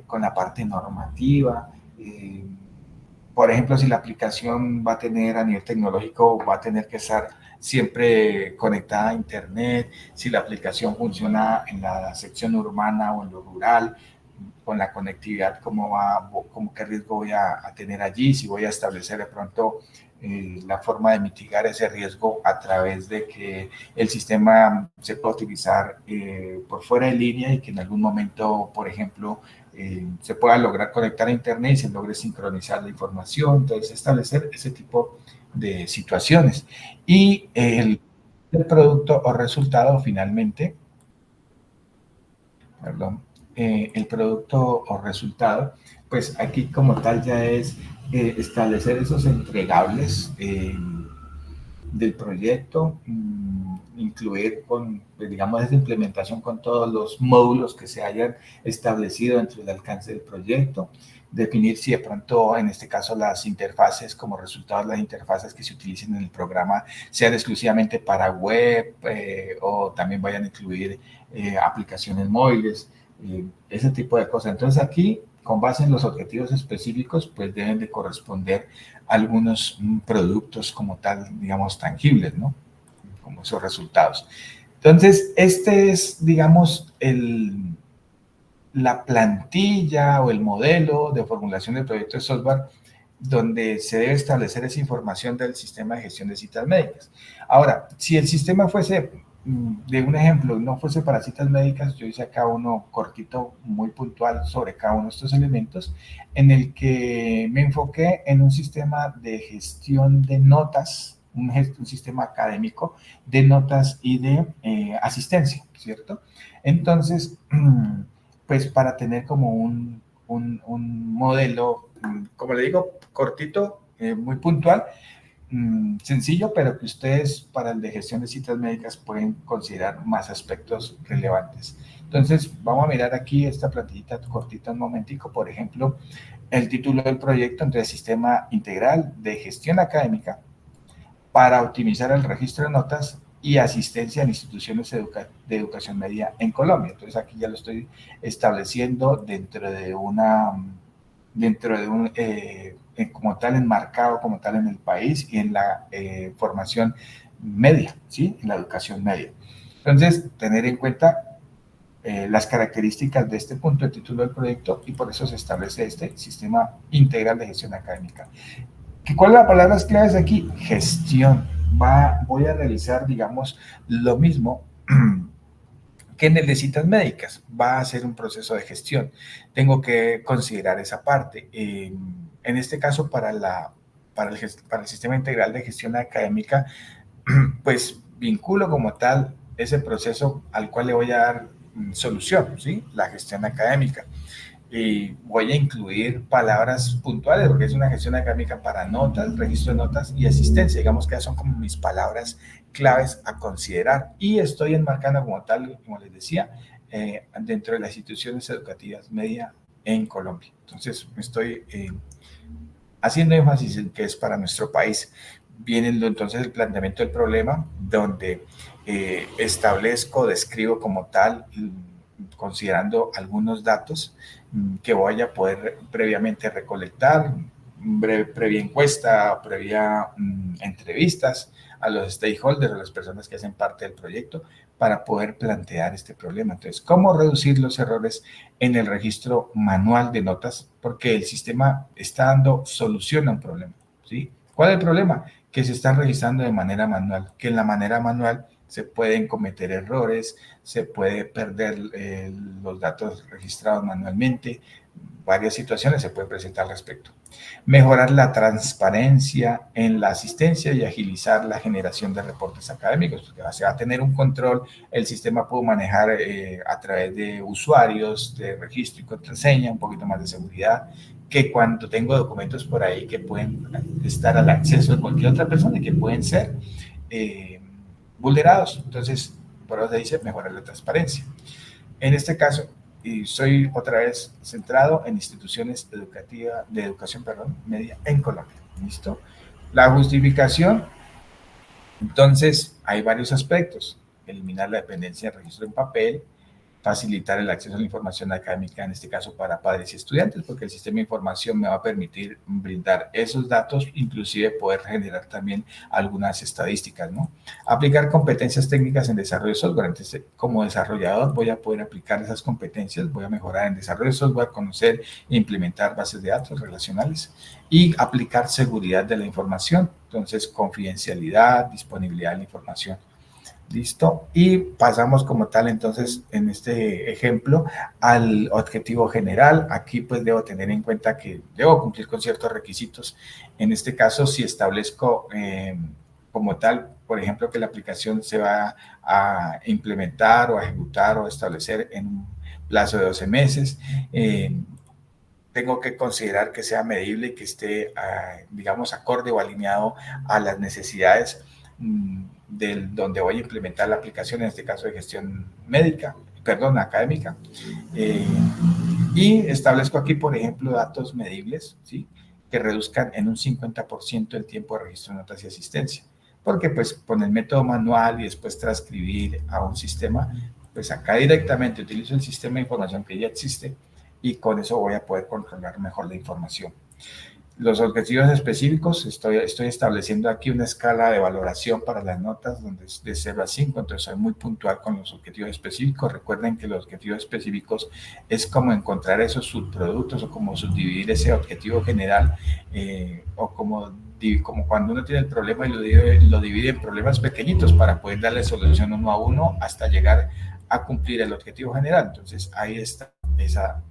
con la parte normativa, por ejemplo, si la aplicación va a tener a nivel tecnológico, va a tener que estar siempre conectada a Internet, si la aplicación funciona en la sección urbana o en lo rural, con la conectividad, cómo qué riesgo voy a tener allí, si voy a establecer de pronto la forma de mitigar ese riesgo a través de que el sistema se pueda utilizar por fuera de línea y que en algún momento, por ejemplo, se pueda lograr conectar a Internet y se logre sincronizar la información. Entonces, establecer ese tipo de situaciones. Y el producto o resultado finalmente, perdón, el producto o resultado, pues aquí como tal ya es establecer esos entregables del proyecto, incluir con, digamos, esa implementación con todos los módulos que se hayan establecido dentro del alcance del proyecto, definir si de pronto, en este caso, las interfaces, como resultado las interfaces que se utilicen en el programa sean exclusivamente para web o también vayan a incluir aplicaciones móviles, ese tipo de cosas. Entonces aquí, con base en los objetivos específicos, pues deben de corresponder algunos productos como tal, digamos, tangibles, ¿no? Como esos resultados. Entonces, este es, digamos, la plantilla o el modelo de formulación del proyecto de software donde se debe establecer esa información del sistema de gestión de citas médicas. Ahora, si el sistema fuese, de un ejemplo, no fuese para citas médicas, yo hice acá uno cortito, muy puntual sobre cada uno de estos elementos, en el que me enfoqué en un sistema de gestión de notas, un sistema académico de notas y de asistencia, ¿cierto? Entonces, pues para tener como un modelo, como le digo, cortito, muy puntual, sencillo, pero que ustedes para el de gestión de citas médicas pueden considerar más aspectos relevantes. Entonces, vamos a mirar aquí esta plantillita cortita un momentico, por ejemplo, el título del proyecto, entonces, Sistema Integral de Gestión Académica para optimizar el registro de notas y asistencia en instituciones de educación media en Colombia. Entonces aquí ya lo estoy estableciendo dentro de un, como tal enmarcado, como tal en el país y en la formación media, ¿sí? En la educación media. Entonces, tener en cuenta las características de este punto de título del proyecto y por eso se establece este sistema integral de gestión académica. ¿Cuál es la palabra clave aquí? Gestión. Voy a realizar, digamos, lo mismo que en el de citas médicas. Va a ser un proceso de gestión. Tengo que considerar esa parte. En este caso, para el sistema integral de gestión académica, pues vinculo como tal ese proceso al cual le voy a dar solución, ¿sí? La gestión académica. Y voy a incluir palabras puntuales, porque es una gestión académica para notas, registro de notas y asistencia. Digamos que esas son como mis palabras claves a considerar. Y estoy enmarcando como tal, como les decía, dentro de las instituciones educativas media en Colombia. Entonces, me estoy haciendo énfasis en que es para nuestro país. Viene entonces el planteamiento del problema, donde establezco, describo como tal, considerando algunos datos que voy a poder previamente recolectar, previa encuesta, previa entrevistas a los stakeholders, a las personas que hacen parte del proyecto, para poder plantear este problema. Entonces, ¿cómo reducir los errores en el registro manual de notas? Porque el sistema está dando solución a un problema, ¿sí? ¿Cuál es el problema? Que se están registrando de manera manual, que en la manera manual se pueden cometer errores, se puede perder los datos registrados manualmente, varias situaciones se pueden presentar al respecto. Mejorar la transparencia en la asistencia y agilizar la generación de reportes académicos, porque se va a tener un control, el sistema puede manejar a través de usuarios, de registro y contraseña, un poquito más de seguridad, que cuando tengo documentos por ahí que pueden estar al acceso de cualquier otra persona y que pueden ser vulnerados. Entonces, por eso se dice mejorar la transparencia. En este caso, y soy otra vez centrado en instituciones educativas, de educación, perdón, media en Colombia. ¿Listo? La justificación, entonces, hay varios aspectos. Eliminar la dependencia del registro en papel, facilitar el acceso a la información académica, en este caso para padres y estudiantes, porque el sistema de información me va a permitir brindar esos datos, inclusive poder generar también algunas estadísticas, ¿no? Aplicar competencias técnicas en desarrollo de software. Entonces, como desarrollador voy a poder aplicar esas competencias, voy a mejorar en desarrollo de software, conocer e implementar bases de datos relacionales y aplicar seguridad de la información. Entonces, confidencialidad, disponibilidad de la información. Listo. Y pasamos como tal, entonces, en este ejemplo, al objetivo general. Aquí pues debo tener en cuenta que debo cumplir con ciertos requisitos. En este caso, si establezco como tal, por ejemplo, que la aplicación se va a implementar o a ejecutar o establecer en un plazo de 12 meses, tengo que considerar que sea medible y que esté, digamos, acorde o alineado a las necesidades del donde voy a implementar la aplicación, en este caso de gestión médica, perdón, académica. Y establezco aquí, por ejemplo, datos medibles, ¿sí? Que reduzcan en un 50% el tiempo de registro de notas y asistencia. Porque pues con el método manual y después transcribir a un sistema, pues acá directamente utilizo el sistema de información que ya existe y con eso voy a poder controlar mejor la información. Los objetivos específicos, estoy estableciendo aquí una escala de valoración para las notas donde es de 0 a 5, entonces soy muy puntual con los objetivos específicos. Recuerden que los objetivos específicos es como encontrar esos subproductos o como subdividir ese objetivo general o como cuando uno tiene el problema y lo divide en problemas pequeñitos para poder darle solución uno a uno hasta llegar a cumplir el objetivo general. Entonces ahí está esa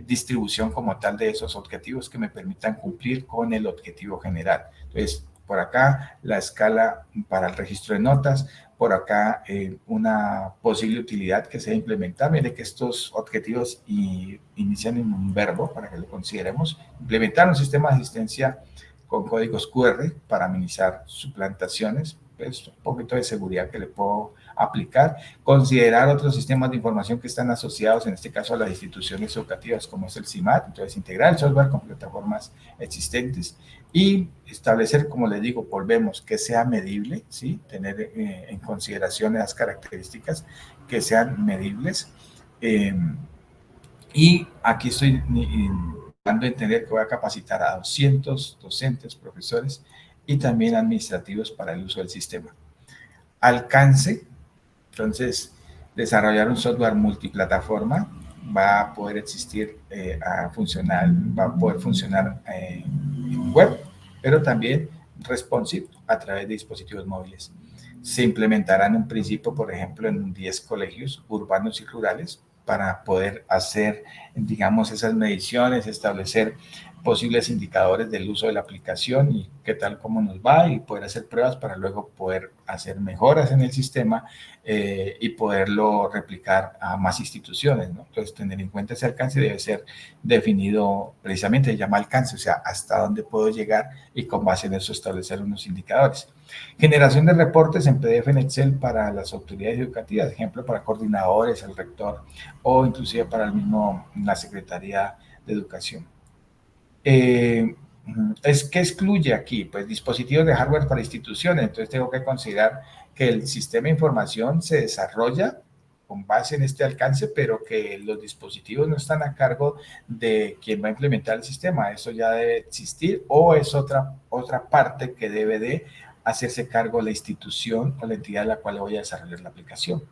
distribución como tal de esos objetivos que me permitan cumplir con el objetivo general. Entonces, por acá la escala para el registro de notas, por acá una posible utilidad que sea implementar. Mire que estos objetivos inician en un verbo para que lo consideremos. Implementar un sistema de asistencia con códigos QR para minimizar suplantaciones, pues un poquito de seguridad que le puedo aplicar, considerar otros sistemas de información que están asociados, en este caso a las instituciones educativas, como es el CIMAT, entonces integrar el software con plataformas existentes y establecer, como les digo, volvemos, que sea medible, ¿sí? Tener en consideración esas características que sean medibles. Y aquí estoy dando a entender que voy a capacitar a 200 docentes, profesores y también administrativos para el uso del sistema. Alcance, entonces, desarrollar un software multiplataforma va a poder existir, va a poder funcionar en web, pero también responsive a través de dispositivos móviles. Se implementarán un principio, por ejemplo, en 10 colegios urbanos y rurales para poder hacer, digamos, esas mediciones, establecer posibles indicadores del uso de la aplicación y qué tal, cómo nos va y poder hacer pruebas para luego poder hacer mejoras en el sistema y poderlo replicar a más instituciones, ¿no? Entonces, tener en cuenta ese alcance debe ser definido precisamente, se llama alcance, o sea, hasta dónde puedo llegar y con base en eso establecer unos indicadores. Generación de reportes en PDF en Excel para las autoridades educativas, ejemplo, para coordinadores, el rector o inclusive para el mismo, la Secretaría de Educación. ¿Qué excluye aquí? Pues dispositivos de hardware para instituciones. Entonces tengo que considerar que el sistema de información se desarrolla con base en este alcance, pero que los dispositivos no están a cargo de quien va a implementar el sistema. Eso ya debe existir o es otra parte que debe de hacerse cargo la institución o la entidad a la cual voy a desarrollar la aplicación.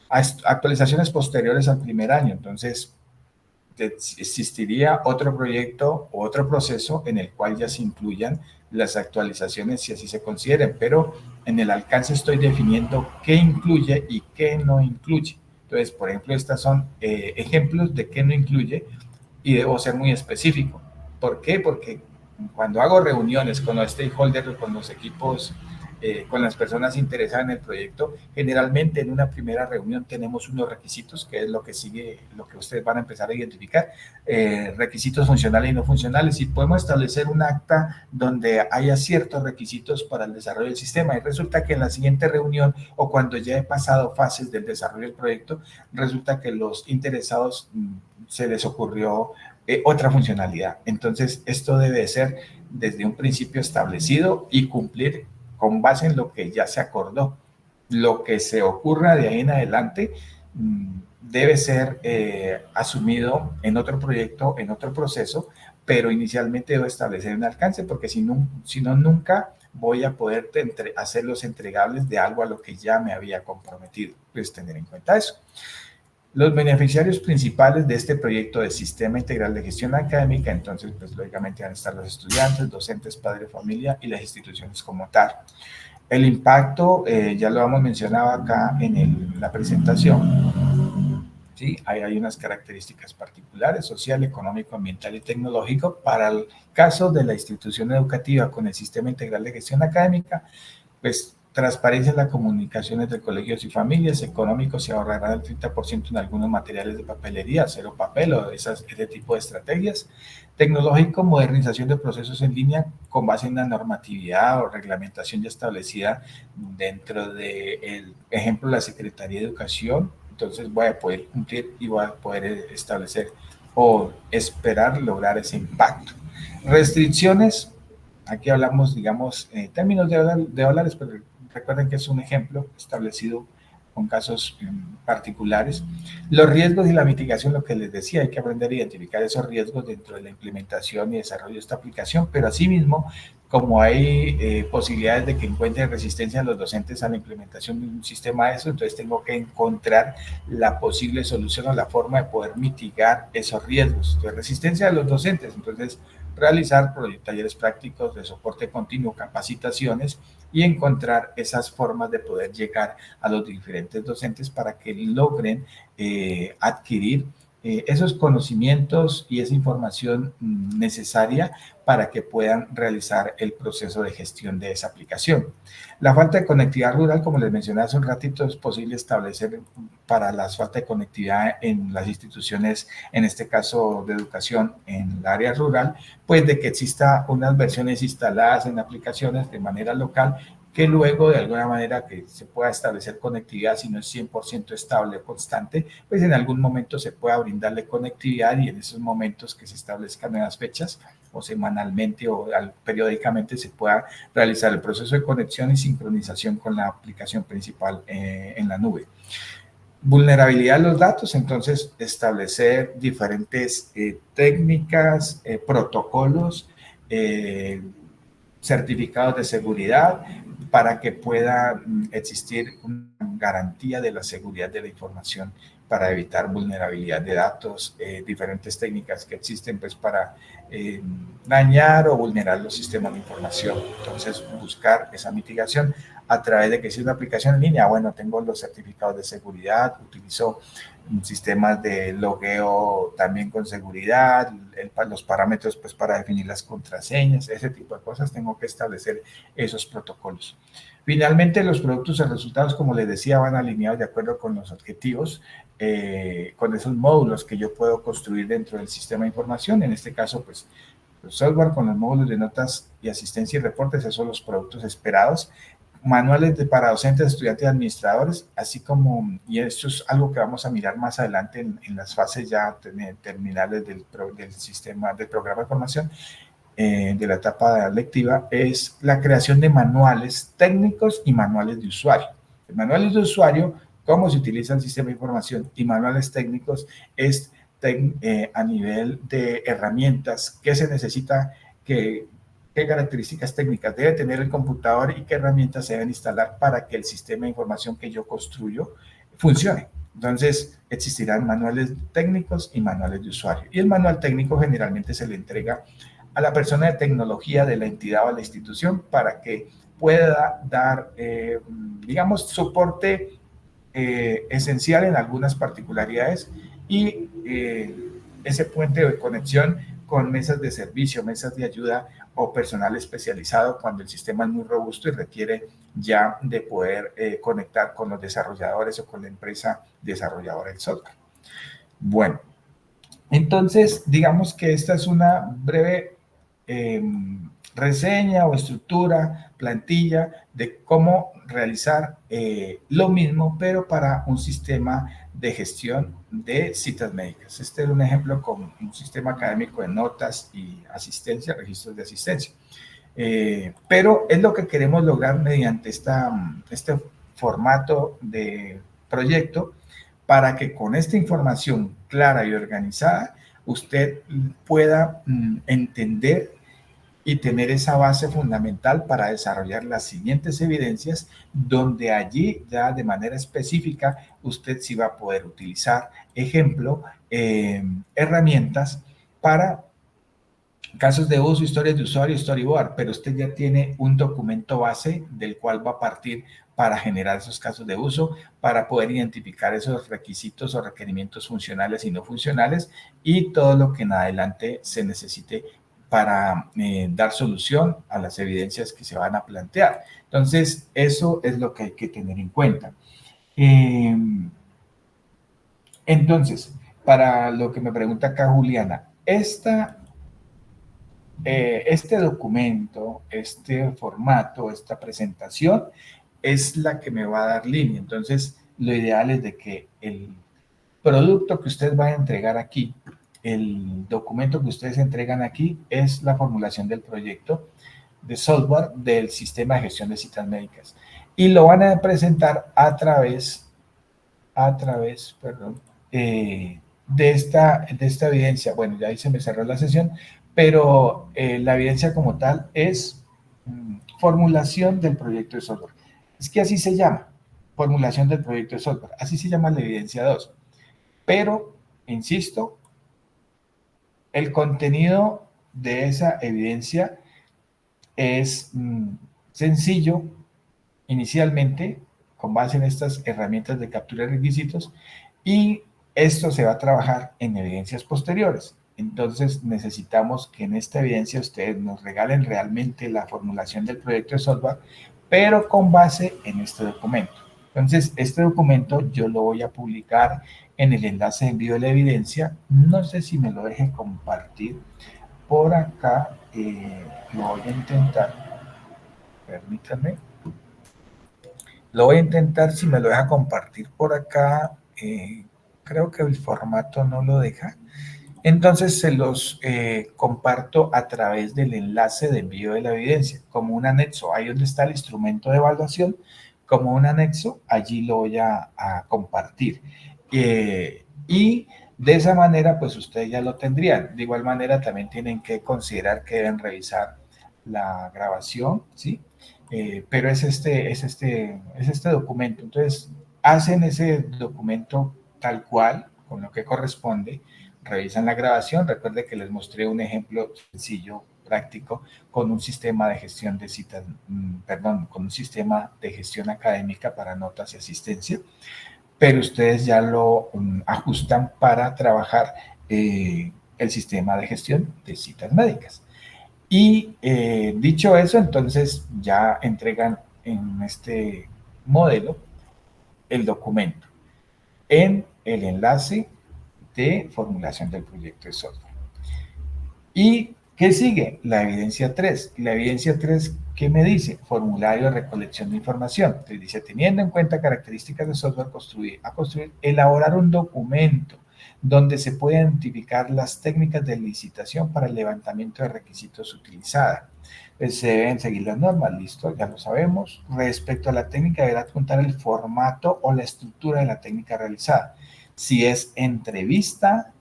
Actualizaciones posteriores al primer año. Entonces, existiría otro proyecto o otro proceso en el cual ya se incluyan las actualizaciones si así se consideren, pero en el alcance estoy definiendo qué incluye y qué no incluye. Entonces, por ejemplo, estas son ejemplos de qué no incluye y debo ser muy específico. ¿Por qué? Porque cuando hago reuniones con los stakeholders, con los equipos, con las personas interesadas en el proyecto, generalmente en una primera reunión tenemos unos requisitos, que es lo que sigue, lo que ustedes van a empezar a identificar, requisitos funcionales y no funcionales, y podemos establecer un acta donde haya ciertos requisitos para el desarrollo del sistema, y resulta que en la siguiente reunión o cuando ya he pasado fases del desarrollo del proyecto, resulta que los interesados se les ocurrió otra funcionalidad. Entonces, esto debe ser desde un principio establecido y cumplir con base en lo que ya se acordó. Lo que se ocurra de ahí en adelante debe ser asumido en otro proyecto, en otro proceso, pero inicialmente debo establecer un alcance, porque si no, nunca voy a poder hacer los entregables de algo a lo que ya me había comprometido. Pues tener en cuenta eso. Los beneficiarios principales de este proyecto de Sistema Integral de Gestión Académica, entonces, pues lógicamente van a estar los estudiantes, docentes, padres de familia y las instituciones como tal. El impacto, ya lo hemos mencionado acá en la presentación, ¿sí? Hay unas características particulares, social, económico, ambiental y tecnológico. Para el caso de la institución educativa con el Sistema Integral de Gestión Académica, pues transparencia en las comunicaciones de colegios y familias, económico, se ahorrará el 30% en algunos materiales de papelería, cero papel o ese tipo de estrategias. Tecnológico, modernización de procesos en línea con base en una normatividad o reglamentación ya establecida dentro del ejemplo de la Secretaría de Educación. Entonces voy a poder cumplir y voy a poder establecer o esperar lograr ese impacto. Restricciones, aquí hablamos, digamos, términos de dólares, pero recuerden que es un ejemplo establecido con casos particulares. Los riesgos y la mitigación, lo que les decía, hay que aprender a identificar esos riesgos dentro de la implementación y desarrollo de esta aplicación, pero asimismo, como hay posibilidades de que encuentren resistencia los docentes a la implementación de un sistema de eso, entonces tengo que encontrar la posible solución o la forma de poder mitigar esos riesgos. Entonces, resistencia de los docentes, entonces realizar talleres prácticos de soporte continuo, capacitaciones y encontrar esas formas de poder llegar a los diferentes docentes para que logren adquirir esos conocimientos y esa información necesaria para que puedan realizar el proceso de gestión de esa aplicación. La falta de conectividad rural, como les mencioné hace un ratito, es posible establecer para la falta de conectividad en las instituciones, en este caso de educación en el área rural, pues de que exista unas versiones instaladas en aplicaciones de manera local que luego de alguna manera que se pueda establecer conectividad, si no es 100% estable o constante, pues en algún momento se pueda brindarle conectividad y en esos momentos que se establezcan nuevas fechas o semanalmente o periódicamente se pueda realizar el proceso de conexión y sincronización con la aplicación principal en la nube. Vulnerabilidad de los datos, entonces establecer diferentes técnicas, protocolos, certificados de seguridad para que pueda existir una garantía de la seguridad de la información para evitar vulnerabilidad de datos, diferentes técnicas que existen pues para dañar o vulnerar los sistemas de información. Entonces, buscar esa mitigación a través de que si es una aplicación en línea, bueno, tengo los certificados de seguridad, utilizo sistemas de logueo también con seguridad, los parámetros pues para definir las contraseñas, ese tipo de cosas, tengo que establecer esos protocolos. Finalmente, los productos y resultados, como les decía, van alineados de acuerdo con los objetivos, con esos módulos que yo puedo construir dentro del sistema de información. En este caso, pues, el software con los módulos de notas y asistencia y reportes, esos son los productos esperados. Manuales para docentes, estudiantes y administradores, así como, y esto es algo que vamos a mirar más adelante en las fases ya terminales del sistema, del programa de formación, de la etapa lectiva, es la creación de manuales técnicos y manuales de usuario. El manual de usuario, cómo se utiliza el sistema de información, y manuales técnicos es a nivel de herramientas, qué se necesita, qué características técnicas debe tener el computador y qué herramientas se deben instalar para que el sistema de información que yo construyo funcione. Entonces, existirán manuales técnicos y manuales de usuario. Y el manual técnico generalmente se le entrega a la persona de tecnología de la entidad o la institución para que pueda dar, digamos, soporte esencial en algunas particularidades y ese puente de conexión con mesas de servicio, mesas de ayuda o personal especializado cuando el sistema es muy robusto y requiere ya de poder conectar con los desarrolladores o con la empresa desarrolladora del software. Bueno, entonces digamos que esta es una breve reseña o estructura, plantilla de cómo realizar lo mismo, pero para un sistema de gestión de citas médicas. Este es un ejemplo con un sistema académico de notas y asistencia, registros de asistencia. Pero es lo que queremos lograr mediante este formato de proyecto para que con esta información clara y organizada usted pueda entender y tener esa base fundamental para desarrollar las siguientes evidencias, donde allí ya de manera específica usted sí va a poder utilizar, ejemplo, herramientas para casos de uso, historias de usuario, storyboard, pero usted ya tiene un documento base del cual va a partir para generar esos casos de uso, para poder identificar esos requisitos o requerimientos funcionales y no funcionales y todo lo que en adelante se necesite para dar solución a las evidencias que se van a plantear. Entonces, eso es lo que hay que tener en cuenta. Entonces, para lo que me pregunta acá Juliana, este documento, este formato, esta presentación es la que me va a dar línea. Entonces, lo ideal es de que el producto que ustedes van a entregar aquí, el documento que ustedes entregan aquí es la formulación del proyecto de software del sistema de gestión de citas médicas. Y lo van a presentar a través, perdón, de esta evidencia. Bueno, ya ahí se me cerró la sesión, pero la evidencia como tal es formulación del proyecto de software. Es que así se llama, formulación del proyecto de software. Así se llama la evidencia 2. Pero, insisto, el contenido de esa evidencia es sencillo inicialmente, con base en estas herramientas de captura de requisitos, y esto se va a trabajar en evidencias posteriores. Entonces necesitamos que en esta evidencia ustedes nos regalen realmente la formulación del proyecto de software, pero con base en este documento. Entonces, este documento yo lo voy a publicar en el enlace de envío de la evidencia. No sé si me lo deje compartir por acá. Lo voy a intentar. Permítanme. Lo voy a intentar si me lo deja compartir por acá. Creo que el formato no lo deja. Entonces se los comparto a través del enlace de envío de la evidencia, como un anexo. Ahí donde está el instrumento de evaluación, como un anexo, allí lo voy a compartir. Y de esa manera, pues ustedes ya lo tendrían. De igual manera, también tienen que considerar que deben revisar la grabación, ¿sí? Pero es este documento. Entonces, hacen ese documento tal cual, con lo que corresponde, revisan la grabación. Recuerde que les mostré un ejemplo sencillo, práctico, con un sistema de gestión de citas, con un sistema de gestión académica para notas y asistencia, pero ustedes ya lo ajustan para trabajar el sistema de gestión de citas médicas. Y dicho eso, entonces ya entregan en este modelo el documento en el enlace de formulación del proyecto de software. ¿Y qué sigue? La evidencia 3. La evidencia 3, ¿qué me dice? Formulario de recolección de información. Entonces dice, teniendo en cuenta características de software a construir, elaborar un documento donde se pueden identificar las técnicas de licitación para el levantamiento de requisitos utilizadas. Pues se deben seguir las normas, listo, ya lo sabemos. Respecto a la técnica, deberá adjuntar el formato o la estructura de la técnica realizada. Si es entrevista,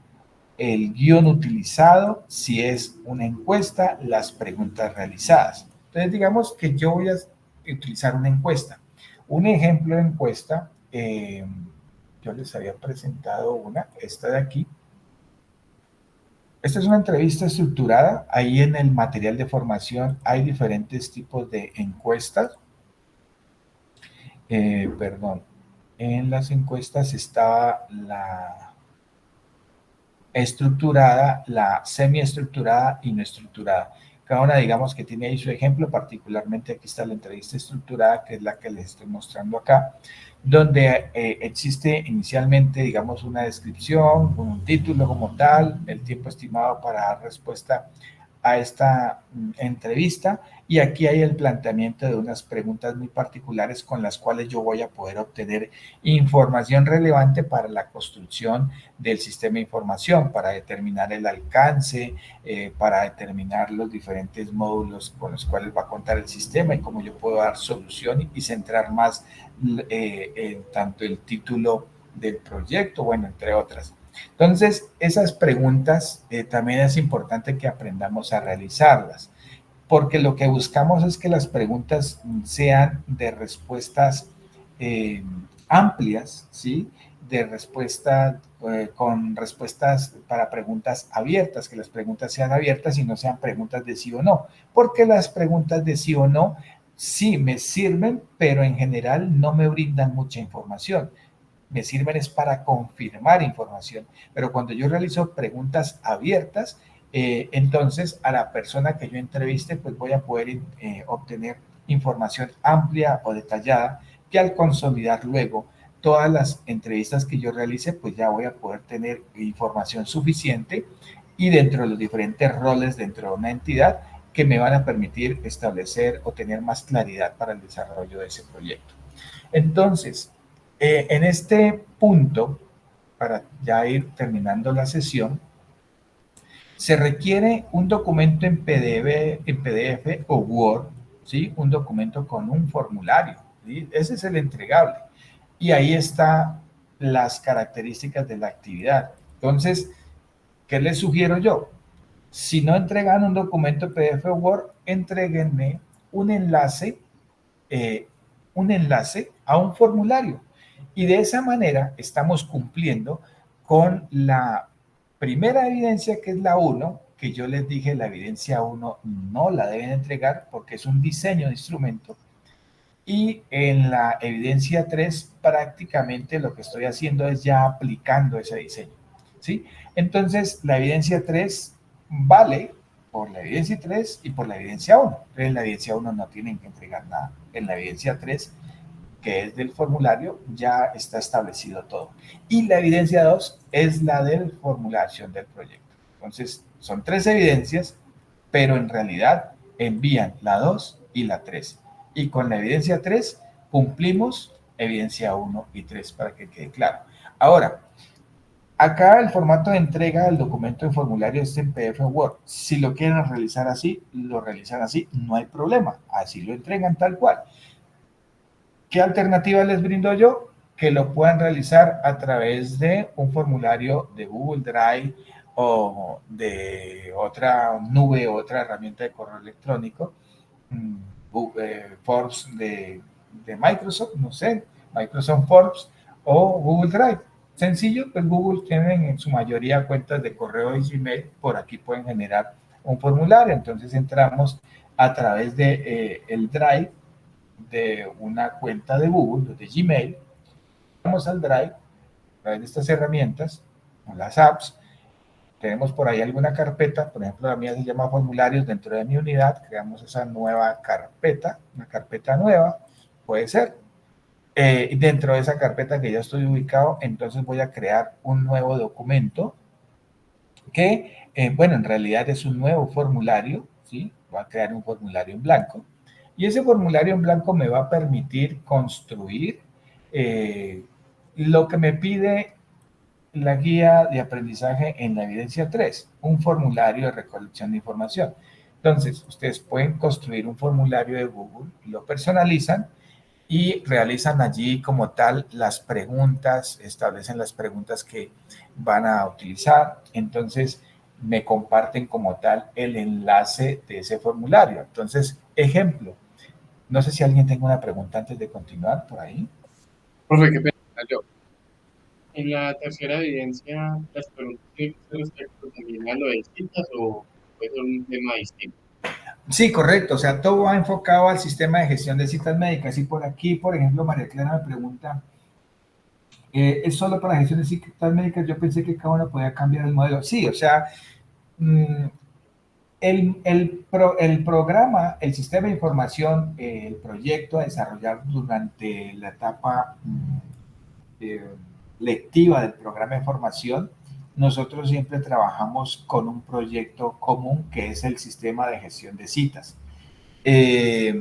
el guión utilizado, si es una encuesta, las preguntas realizadas. Entonces, digamos que yo voy a utilizar una encuesta. Un ejemplo de encuesta, yo les había presentado esta de aquí. Esta es una entrevista estructurada. Ahí en el material de formación hay diferentes tipos de encuestas. En las encuestas estaba la estructurada, la semiestructurada y no estructurada. Cada una, digamos, que tiene ahí su ejemplo. Particularmente aquí está la entrevista estructurada, que es la que les estoy mostrando acá, donde existe inicialmente, digamos, una descripción, un título como tal, el tiempo estimado para dar respuesta a esta entrevista, y aquí hay el planteamiento de unas preguntas muy particulares con las cuales yo voy a poder obtener información relevante para la construcción del sistema de información, para determinar el alcance, para determinar los diferentes módulos con los cuales va a contar el sistema y cómo yo puedo dar solución y centrar más tanto el título del proyecto, bueno, entre otras. Entonces, esas preguntas también es importante que aprendamos a realizarlas, porque lo que buscamos es que las preguntas sean de respuestas eh, amplias, ¿sí? De respuesta, con respuestas para preguntas abiertas, que las preguntas sean abiertas y no sean preguntas de sí o no, porque las preguntas de sí o no sí me sirven, pero en general no me brindan mucha información. Me sirven es para confirmar información, pero cuando yo realizo preguntas abiertas, entonces a la persona que yo entreviste, pues voy a poder obtener información amplia o detallada que al consolidar luego todas las entrevistas que yo realice, pues ya voy a poder tener información suficiente y dentro de los diferentes roles dentro de una entidad que me van a permitir establecer o tener más claridad para el desarrollo de ese proyecto. Entonces, en este punto, para ya ir terminando la sesión, se requiere un documento en PDF o Word, ¿sí? Un documento con un formulario, ¿sí? Ese es el entregable. Y ahí están las características de la actividad. Entonces, ¿qué les sugiero yo? Si no entregan un documento PDF o Word, entreguenme un enlace eh, un enlace a un formulario. Y de esa manera estamos cumpliendo con la primera evidencia, que es la uno, que yo les dije, la evidencia uno no la deben entregar porque es un diseño de instrumento. Y en la evidencia 3 prácticamente lo que estoy haciendo es ya aplicando ese diseño, ¿sí? Entonces, la evidencia 3 vale por la evidencia 3 y por la evidencia uno. Entonces, en la evidencia uno no tienen que entregar nada. En la evidencia 3, que es del formulario, ya está establecido todo. Y la evidencia 2 es la del formulación del proyecto. Entonces, son 3 evidencias, pero en realidad envían la 2 y la 3. Y con la evidencia 3 cumplimos evidencia 1 y 3 para que quede claro. Ahora, acá el formato de entrega del documento de formulario es en PDF o Word. Si lo quieren realizar así, lo realizan así, no hay problema. Así lo entregan tal cual. ¿Qué alternativa les brindo yo? Que lo puedan realizar a través de un formulario de Google Drive o de otra nube, otra herramienta de correo electrónico, Forms de Microsoft, no sé, Microsoft Forms o Google Drive. Sencillo, pues Google tienen en su mayoría cuentas de correo y Gmail, por aquí pueden generar un formulario, entonces entramos a través de el Drive de una cuenta de Google, de Gmail, vamos al Drive, a través de estas herramientas, con las apps, tenemos por ahí alguna carpeta, por ejemplo, la mía se llama formularios dentro de mi unidad, creamos esa nueva carpeta, una carpeta nueva, puede ser. Dentro de esa carpeta que ya estoy ubicado, entonces voy a crear un nuevo documento que, bueno, en realidad es un nuevo formulario, ¿sí? Voy a crear un formulario en blanco y ese formulario en blanco me va a permitir construir lo que me pide la guía de aprendizaje en la evidencia 3, un formulario de recolección de información. Entonces, ustedes pueden construir un formulario de Google, lo personalizan y realizan allí como tal las preguntas, establecen las preguntas que van a utilizar. Entonces, me comparten como tal el enlace de ese formulario. Entonces, ejemplo, no sé si alguien tenga una pregunta antes de continuar por ahí. Profe, qué pena yo. En la tercera evidencia, las preguntas tienen que ser respecto también a lo de citas o puede ser un tema distinto. Sí, correcto. O sea, todo va enfocado al sistema de gestión de citas médicas. Y por aquí, por ejemplo, María Clara me pregunta, ¿es solo para gestión de citas médicas? Yo pensé que cada uno podía cambiar el modelo. Sí, o sea, mm, el programa, el sistema de información, el proyecto a desarrollar durante la etapa eh, lectiva del programa de formación, nosotros siempre trabajamos con un proyecto común que es el sistema de gestión de citas. Eh,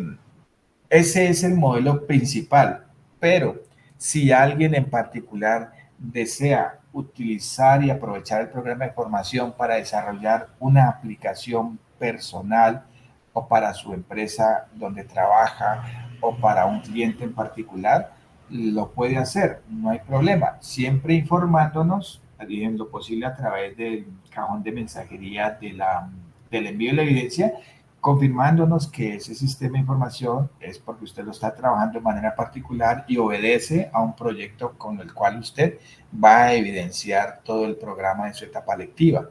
Ese es el modelo principal, pero si alguien en particular desea utilizar y aprovechar el programa de formación para desarrollar una aplicación personal o para su empresa donde trabaja o para un cliente en particular, lo puede hacer, no hay problema, siempre informándonos en lo posible a través del cajón de mensajería del envío de la evidencia, confirmándonos que ese sistema de información es porque usted lo está trabajando de manera particular y obedece a un proyecto con el cual usted va a evidenciar todo el programa en su etapa lectiva.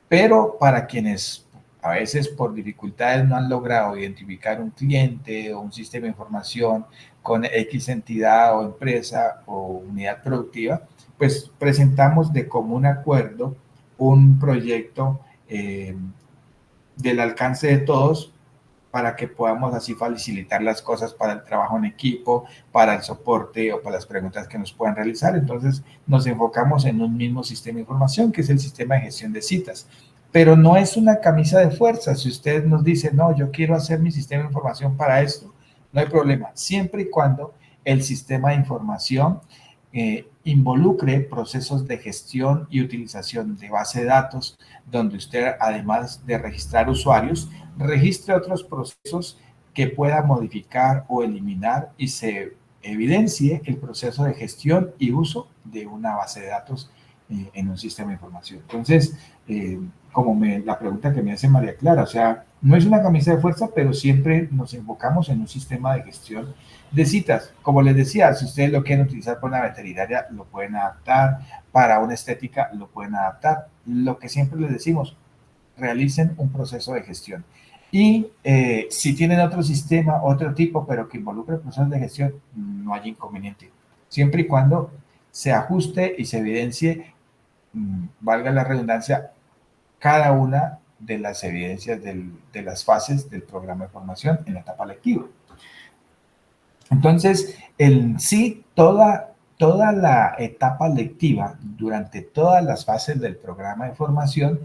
Pero para quienes a veces por dificultades no han logrado identificar un cliente o un sistema de información con X entidad o empresa o unidad productiva, pues presentamos de común acuerdo un proyecto del alcance de todos para que podamos así facilitar las cosas para el trabajo en equipo, para el soporte o para las preguntas que nos puedan realizar. Entonces nos enfocamos en un mismo sistema de información que es el sistema de gestión de citas. Pero no es una camisa de fuerza. Si usted nos dice, no, yo quiero hacer mi sistema de información para esto, no hay problema, siempre y cuando el sistema de información involucre procesos de gestión y utilización de base de datos, donde usted, además de registrar usuarios, registre otros procesos que pueda modificar o eliminar y se evidencie el proceso de gestión y uso de una base de datos en un sistema de información. Entonces, la pregunta que me hace María Clara, o sea, no es una camisa de fuerza, pero siempre nos enfocamos en un sistema de gestión de citas. Como les decía, si ustedes lo quieren utilizar para una veterinaria, lo pueden adaptar, para una estética, lo pueden adaptar. Lo que siempre les decimos, realicen un proceso de gestión. Y si tienen otro sistema, otro tipo, pero que involucre procesos de gestión, no hay inconveniente. Siempre y cuando se ajuste y se evidencie, valga la redundancia, cada una de las evidencias de las fases del programa de formación en la etapa lectiva. Entonces, en sí, toda la etapa lectiva, durante todas las fases del programa de formación,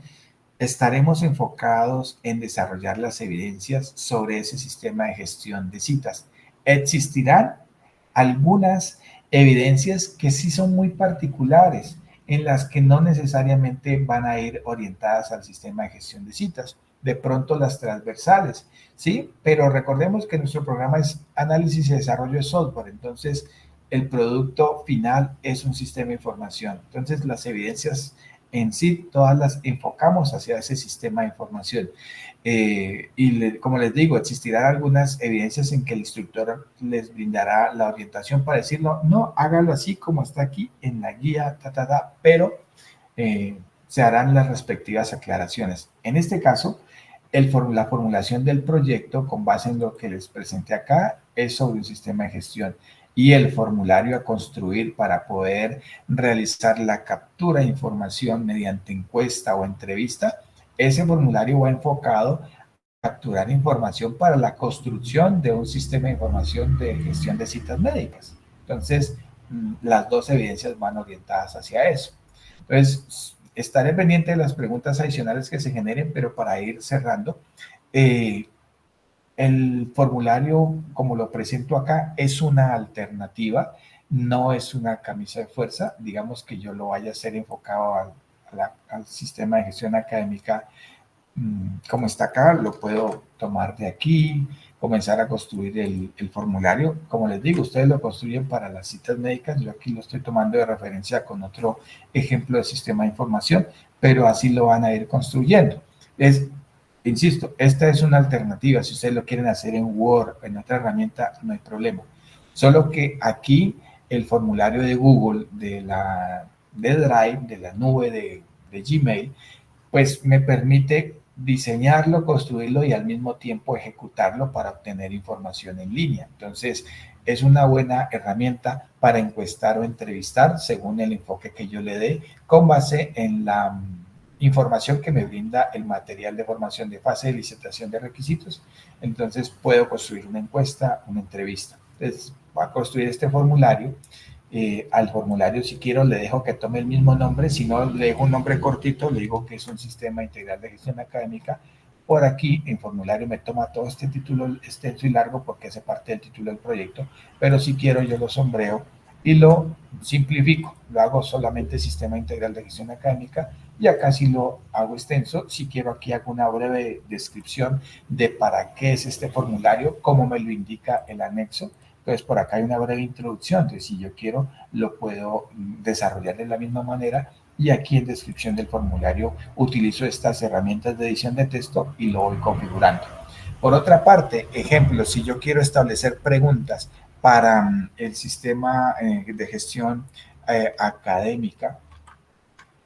estaremos enfocados en desarrollar las evidencias sobre ese sistema de gestión de citas. Existirán algunas evidencias que sí son muy particulares, en las que no necesariamente van a ir orientadas al sistema de gestión de citas, de pronto las transversales, ¿sí? Pero recordemos que nuestro programa es análisis y desarrollo de software, entonces el producto final es un sistema de información. Entonces las evidencias en sí, todas las enfocamos hacia ese sistema de información. Como les digo, existirán algunas evidencias en que el instructor les brindará la orientación para decirlo, no, hágalo así como está aquí en la guía, pero se harán las respectivas aclaraciones. En este caso, la formulación del proyecto con base en lo que les presenté acá es sobre un sistema de gestión y el formulario a construir para poder realizar la captura de información mediante encuesta o entrevista. Ese formulario va enfocado a capturar información para la construcción de un sistema de información de gestión de citas médicas. Entonces, las dos evidencias van orientadas hacia eso. Entonces, estaré pendiente de las preguntas adicionales que se generen, pero para ir cerrando, el formulario, como lo presento acá, es una alternativa, no es una camisa de fuerza. Digamos que yo lo vaya a hacer enfocado al sistema de gestión académica como está acá, lo puedo tomar de aquí, comenzar a construir el formulario. Como les digo, ustedes lo construyen para las citas médicas, yo aquí lo estoy tomando de referencia con otro ejemplo de sistema de información, pero así lo van a ir construyendo. Insisto, esta es una alternativa, si ustedes lo quieren hacer en Word, en otra herramienta, no hay problema. Solo que aquí el formulario de Google, de Drive, de la nube de Gmail, pues me permite diseñarlo, construirlo y al mismo tiempo ejecutarlo para obtener información en línea. Entonces, es una buena herramienta para encuestar o entrevistar según el enfoque que yo le dé, con base en la información que me brinda el material de formación de fase de licitación de requisitos. Entonces, puedo construir una encuesta, una entrevista. Entonces, voy a construir este formulario. Al formulario, si quiero, le dejo que tome el mismo nombre. Si no, le dejo un nombre cortito, le digo que es un sistema integral de gestión académica. Por aquí, en formulario, me toma todo este título extenso y largo porque hace parte del título del proyecto, pero si quiero, yo lo sombreo y lo simplifico. Lo hago solamente sistema integral de gestión académica y acá sí lo hago extenso. Si quiero, aquí hago una breve descripción de para qué es este formulario, cómo me lo indica el anexo, Entonces, por acá hay una breve introducción. Entonces, si yo quiero, lo puedo desarrollar de la misma manera. Y aquí en descripción del formulario utilizo estas herramientas de edición de texto y lo voy configurando. Por otra parte, ejemplo, si yo quiero establecer preguntas para el sistema de gestión académica,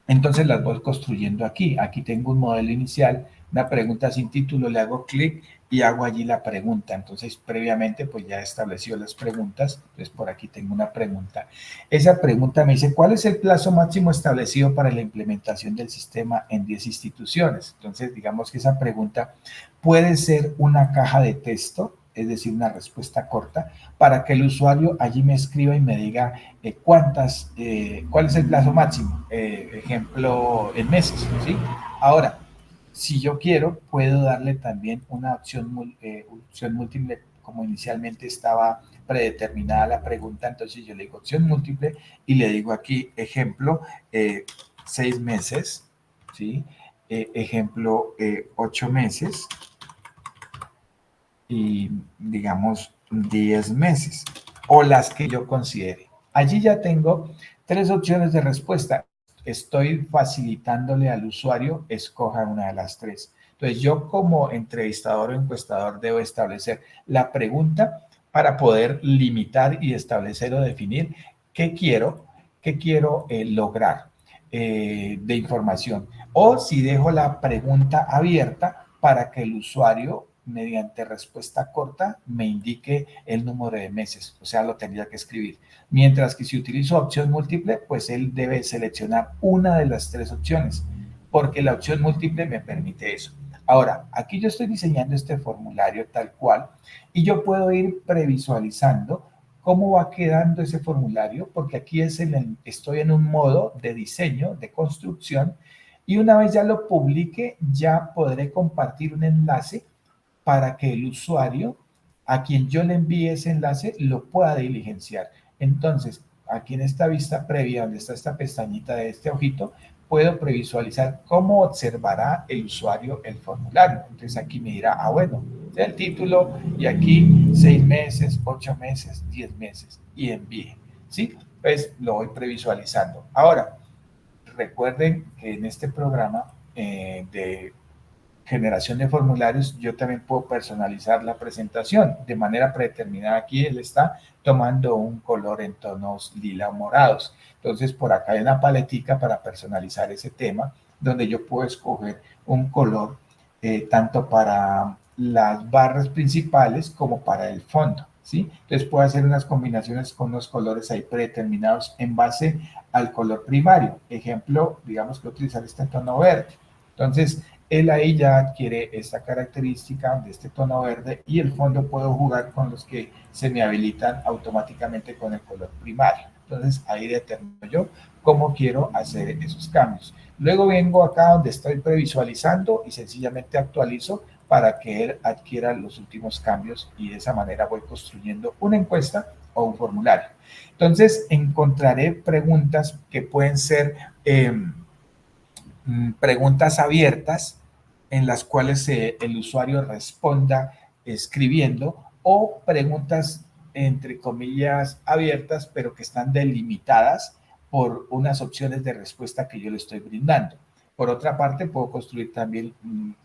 entonces las voy construyendo aquí. Aquí tengo un modelo inicial, una pregunta sin título, le hago clic y hago allí la pregunta. Entonces, previamente, pues ya he establecido las preguntas. Entonces, por aquí tengo una pregunta. Esa pregunta me dice, ¿cuál es el plazo máximo establecido para la implementación del sistema en 10 instituciones? Entonces, digamos que esa pregunta puede ser una caja de texto, es decir, una respuesta corta, para que el usuario allí me escriba y me diga cuál es el plazo máximo, ejemplo, en meses, ¿sí? Ahora, si yo quiero, puedo darle también una opción múltiple, como inicialmente estaba predeterminada la pregunta, entonces yo le digo opción múltiple y le digo aquí, ejemplo, 6 meses, ¿sí? Ejemplo, 8 meses y digamos 10 meses o las que yo considere. Allí ya tengo 3 opciones de respuesta. Estoy facilitándole al usuario, escoja una de las 3. Entonces yo como entrevistador o encuestador debo establecer la pregunta para poder limitar y establecer o definir qué quiero lograr de información. O si dejo la pregunta abierta para que el usuario mediante respuesta corta me indique el número de meses, o sea, lo tendría que escribir. Mientras que si utilizo opción múltiple, pues él debe seleccionar una de las 3 opciones, porque la opción múltiple me permite eso. Ahora, aquí yo estoy diseñando este formulario tal cual y yo puedo ir previsualizando cómo va quedando ese formulario, porque aquí estoy en un modo de diseño, de construcción, y una vez ya lo publique, ya podré compartir un enlace para que el usuario a quien yo le envíe ese enlace lo pueda diligenciar. Entonces, aquí en esta vista previa, donde está esta pestañita de este ojito, puedo previsualizar cómo observará el usuario el formulario. Entonces aquí me dirá, bueno, el título y aquí 6 meses, 8 meses, 10 meses y envíe. ¿Sí? Pues lo voy previsualizando. Ahora, recuerden que en este programa de generación de formularios, yo también puedo personalizar la presentación de manera predeterminada. Aquí él está tomando un color en tonos lila o morados. Entonces, por acá hay una paletica para personalizar ese tema, donde yo puedo escoger un color tanto para las barras principales como para el fondo, ¿sí? Entonces, puedo hacer unas combinaciones con unos colores ahí predeterminados en base al color primario. Ejemplo, digamos que utilizar este tono verde. Entonces, él ahí ya adquiere esta característica de este tono verde y el fondo puedo jugar con los que se me habilitan automáticamente con el color primario. Entonces ahí determino yo cómo quiero hacer esos cambios. Luego vengo acá donde estoy previsualizando y sencillamente actualizo para que él adquiera los últimos cambios y de esa manera voy construyendo una encuesta o un formulario. Entonces encontraré preguntas que pueden ser preguntas abiertas en las cuales el usuario responda escribiendo o preguntas entre comillas abiertas pero que están delimitadas por unas opciones de respuesta que yo le estoy brindando. Por otra parte, puedo construir también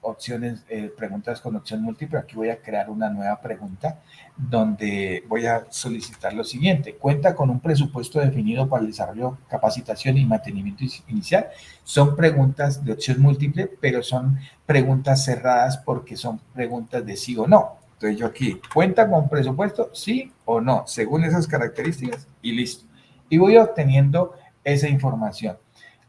opciones, preguntas con opción múltiple. Aquí voy a crear una nueva pregunta donde voy a solicitar lo siguiente. ¿Cuenta con un presupuesto definido para el desarrollo, capacitación y mantenimiento inicial? Son preguntas de opción múltiple, pero son preguntas cerradas porque son preguntas de sí o no. Entonces yo aquí, ¿cuenta con presupuesto? Sí o no, según esas características y listo. Y voy obteniendo esa información.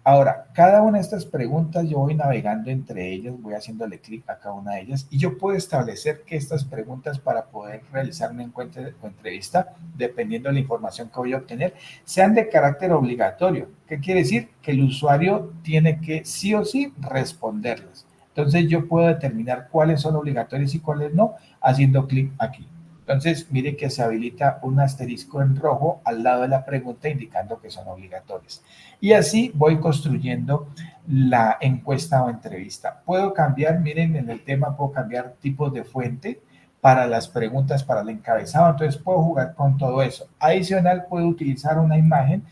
Ahora, cada una de estas preguntas yo voy navegando entre ellas, voy haciéndole clic a cada una de ellas y yo puedo establecer que estas preguntas para poder realizar una entrevista, dependiendo de la información que voy a obtener, sean de carácter obligatorio. ¿Qué quiere decir? Que el usuario tiene que sí o sí responderlas. Entonces yo puedo determinar cuáles son obligatorias y cuáles no, haciendo clic aquí. Entonces, mire que se habilita un asterisco en rojo al lado de la pregunta indicando que son obligatorias. Y así voy construyendo la encuesta o entrevista. Puedo cambiar, miren, en el tema puedo cambiar tipos de fuente para las preguntas, para el encabezado, entonces puedo jugar con todo eso. Adicional, puedo utilizar una imagen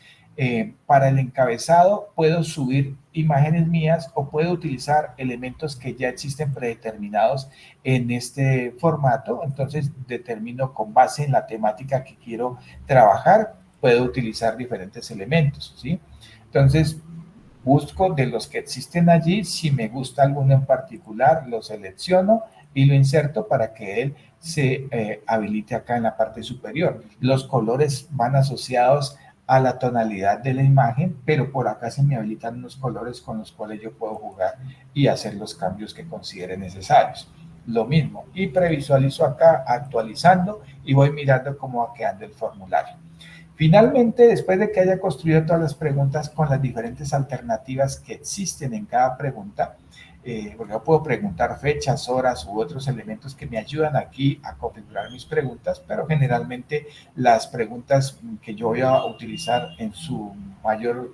para el encabezado, puedo subir imágenes mías o puedo utilizar elementos que ya existen predeterminados en este formato. Entonces determino con base en la temática que quiero trabajar, puedo utilizar diferentes elementos, ¿sí? Entonces busco de los que existen allí, si me gusta alguno en particular, lo selecciono y lo inserto para que él se habilite acá en la parte superior. Los colores van asociados a la tonalidad de la imagen, pero por acá se me habilitan unos colores con los cuales yo puedo jugar y hacer los cambios que considere necesarios. Lo mismo, y previsualizo acá actualizando y voy mirando cómo va quedando el formulario. Finalmente, después de que haya construido todas las preguntas con las diferentes alternativas que existen en cada pregunta, porque yo puedo preguntar fechas, horas u otros elementos que me ayudan aquí a configurar mis preguntas, pero generalmente las preguntas que yo voy a utilizar en su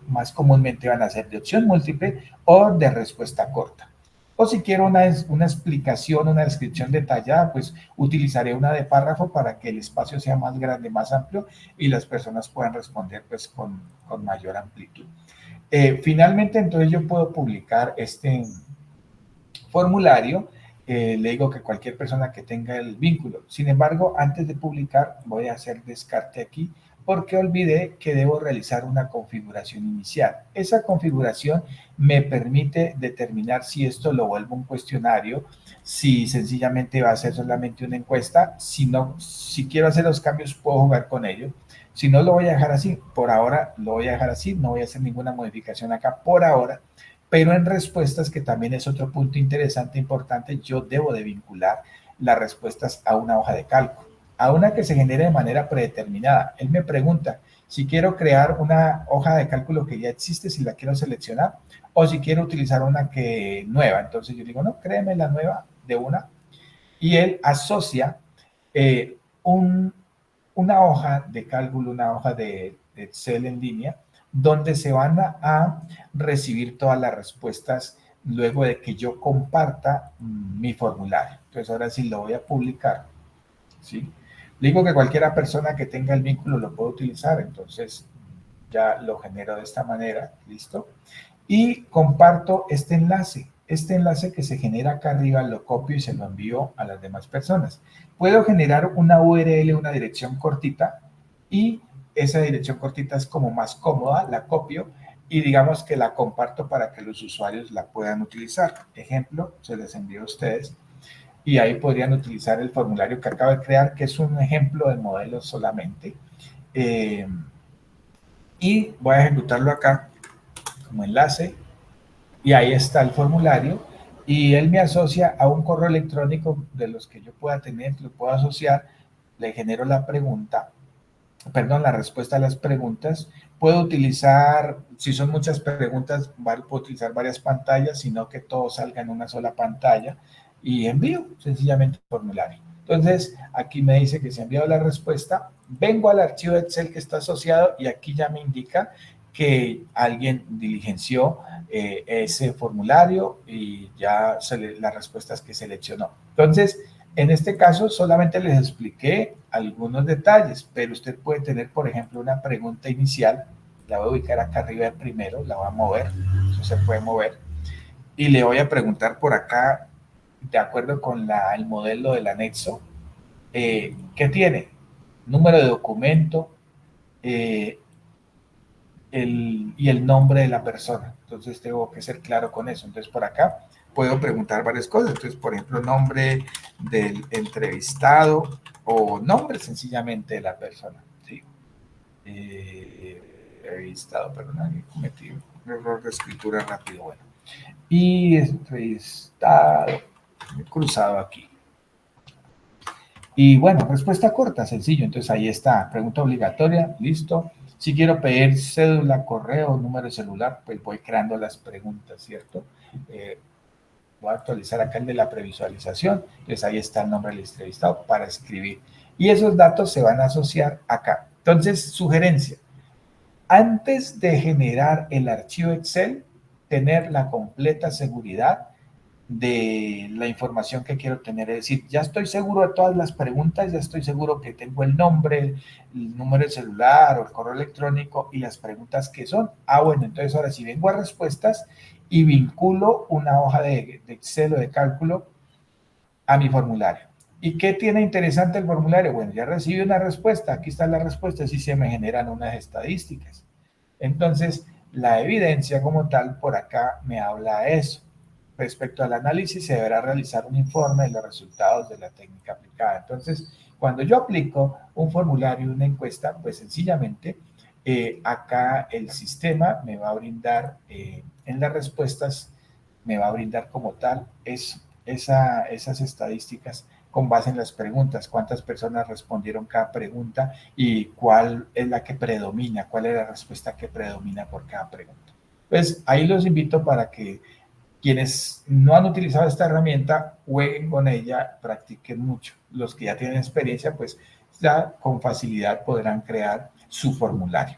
más comúnmente van a ser de opción múltiple o de respuesta corta. O si quiero una explicación, una descripción detallada, pues utilizaré una de párrafo para que el espacio sea más grande, más amplio y las personas puedan responder pues con mayor amplitud. Finalmente, entonces yo puedo publicar este formulario. Le digo que cualquier persona que tenga el vínculo. Sin embargo, antes de publicar, voy a hacer descarte aquí porque olvidé que debo realizar una configuración inicial. Esa configuración me permite determinar si esto lo vuelvo un cuestionario, si sencillamente va a ser solamente una encuesta, si quiero hacer los cambios puedo jugar con ello. Si no, lo voy a dejar así. Por ahora lo voy a dejar así, no voy a hacer ninguna modificación acá por ahora. Pero en respuestas, que también es otro punto interesante, importante, yo debo de vincular las respuestas a una hoja de cálculo, a una que se genere de manera predeterminada. Él me pregunta si quiero crear una hoja de cálculo que ya existe, si la quiero seleccionar, o si quiero utilizar una que nueva. Entonces yo digo, no, créeme la nueva de una. Y él asocia eh, un, una hoja de cálculo, una hoja de Excel en línea, donde se van a recibir todas las respuestas luego de que yo comparta mi formulario. Entonces ahora sí lo voy a publicar, ¿sí? Le digo que cualquiera persona que tenga el vínculo lo puede utilizar, entonces ya lo genero de esta manera, ¿listo? Y comparto este enlace. Este enlace que se genera acá arriba lo copio y se lo envío a las demás personas. Puedo generar una URL, una dirección cortita, y esa dirección cortita es como más cómoda, la copio y digamos que la comparto para que los usuarios la puedan utilizar. Ejemplo, se les envío a ustedes y ahí podrían utilizar el formulario que acabo de crear, que es un ejemplo de modelo solamente. Y voy a ejecutarlo acá como enlace y ahí está el formulario y él me asocia a un correo electrónico de los que yo pueda tener, lo puedo asociar, le genero la pregunta, perdón, la respuesta a las preguntas. Puedo utilizar, si son muchas preguntas, puedo utilizar varias pantallas, sino que todo salga en una sola pantalla y envío sencillamente el formulario. Entonces, aquí me dice que se ha enviado la respuesta, vengo al archivo Excel que está asociado y aquí ya me indica que alguien diligenció ese formulario y ya las respuestas que seleccionó. Entonces, en este caso solamente les expliqué algunos detalles, pero usted puede tener, por ejemplo, una pregunta inicial, la voy a ubicar acá arriba primero, la voy a mover, eso se puede mover, y le voy a preguntar por acá, de acuerdo con el modelo del anexo, ¿qué tiene? Número de documento eh, y el nombre de la persona. Entonces tengo que ser claro con eso. Entonces por acá puedo preguntar varias cosas. Entonces, por ejemplo, nombre del entrevistado o nombre sencillamente de la persona. ¿Sí? Entrevistado, perdón, cometí un error de escritura rápido. Bueno. Y entrevistado, cruzado aquí. Y bueno, respuesta corta, sencillo. Entonces ahí está, pregunta obligatoria, listo. Si quiero pedir cédula, correo, número de celular, pues voy creando las preguntas, ¿cierto? Voy a actualizar acá el de la previsualización. Entonces ahí está el nombre del entrevistado para escribir. Y esos datos se van a asociar acá. Entonces, sugerencia. Antes de generar el archivo Excel, tener la completa seguridad de la información que quiero tener. Es decir, ya estoy seguro de todas las preguntas, ya estoy seguro que tengo el nombre, el número de celular o el correo electrónico y las preguntas que son. Bueno, entonces ahora sí vengo a respuestas y vinculo una hoja de Excel o de cálculo a mi formulario. ¿Y qué tiene interesante el formulario? Bueno, ya recibí una respuesta, aquí están las respuestas y se me generan unas estadísticas. Entonces, la evidencia como tal por acá me habla de eso. Respecto al análisis, se deberá realizar un informe de los resultados de la técnica aplicada. Entonces, cuando yo aplico un formulario, una encuesta, pues sencillamente acá el sistema me va a brindar en las respuestas, me va a brindar como tal esas estadísticas con base en las preguntas, cuántas personas respondieron cada pregunta y cuál es la que predomina, cuál es la respuesta que predomina por cada pregunta. Pues ahí los invito para que quienes no han utilizado esta herramienta jueguen con ella, practiquen mucho. Los que ya tienen experiencia, pues ya con facilidad podrán crear su formulario.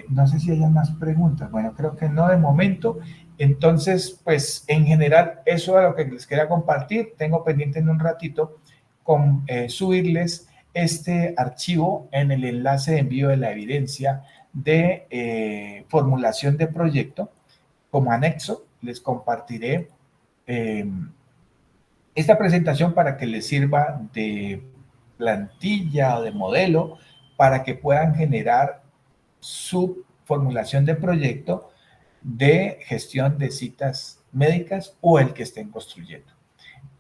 No sé si hay más preguntas. Bueno, creo que no de momento. Entonces, pues en general, eso es lo que les quería compartir. Tengo pendiente en un ratito con subirles este archivo en el enlace de envío de la evidencia de formulación de proyecto. Como anexo, les compartiré esta presentación para que les sirva de plantilla o de modelo para que puedan generar su formulación de proyecto de gestión de citas médicas o el que estén construyendo.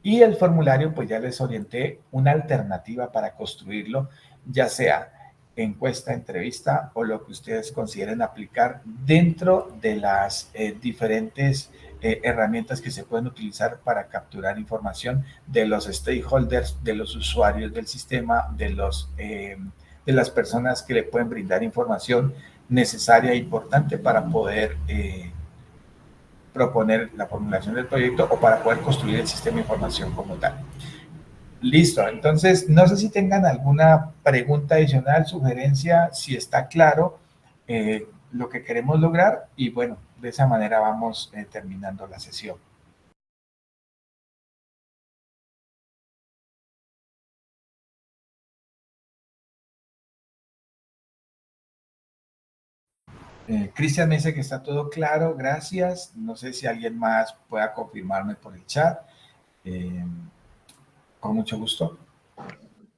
Y el formulario, pues ya les orienté una alternativa para construirlo, ya sea encuesta, entrevista o lo que ustedes consideren aplicar dentro de las diferentes herramientas que se pueden utilizar para capturar información de los stakeholders, de los usuarios del sistema, de las personas que le pueden brindar información necesaria e importante para poder proponer la formulación del proyecto o para poder construir el sistema de información como tal. Listo, entonces no sé si tengan alguna pregunta adicional, sugerencia, si está claro lo que queremos lograr y bueno, de esa manera vamos terminando la sesión. Cristian me dice que está todo claro, gracias. No sé si alguien más pueda confirmarme por el chat. Con mucho gusto.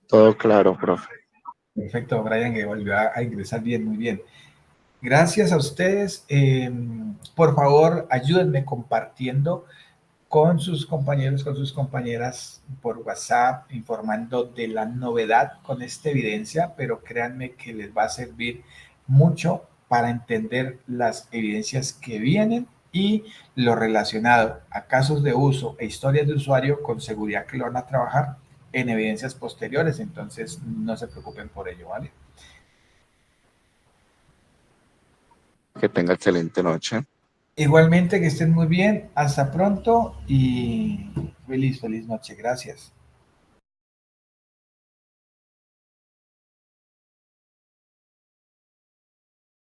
Todo claro, profe. Perfecto, Brian, que volvió a ingresar bien, muy bien. Gracias a ustedes. Por favor, ayúdenme compartiendo con sus compañeros, con sus compañeras por WhatsApp, informando de la novedad con esta evidencia, pero créanme que les va a servir mucho para entender las evidencias que vienen y lo relacionado a casos de uso e historias de usuario, con seguridad que lo van a trabajar en evidencias posteriores, entonces no se preocupen por ello, ¿vale? Que tenga excelente noche. Igualmente, que estén muy bien, hasta pronto y feliz noche, gracias.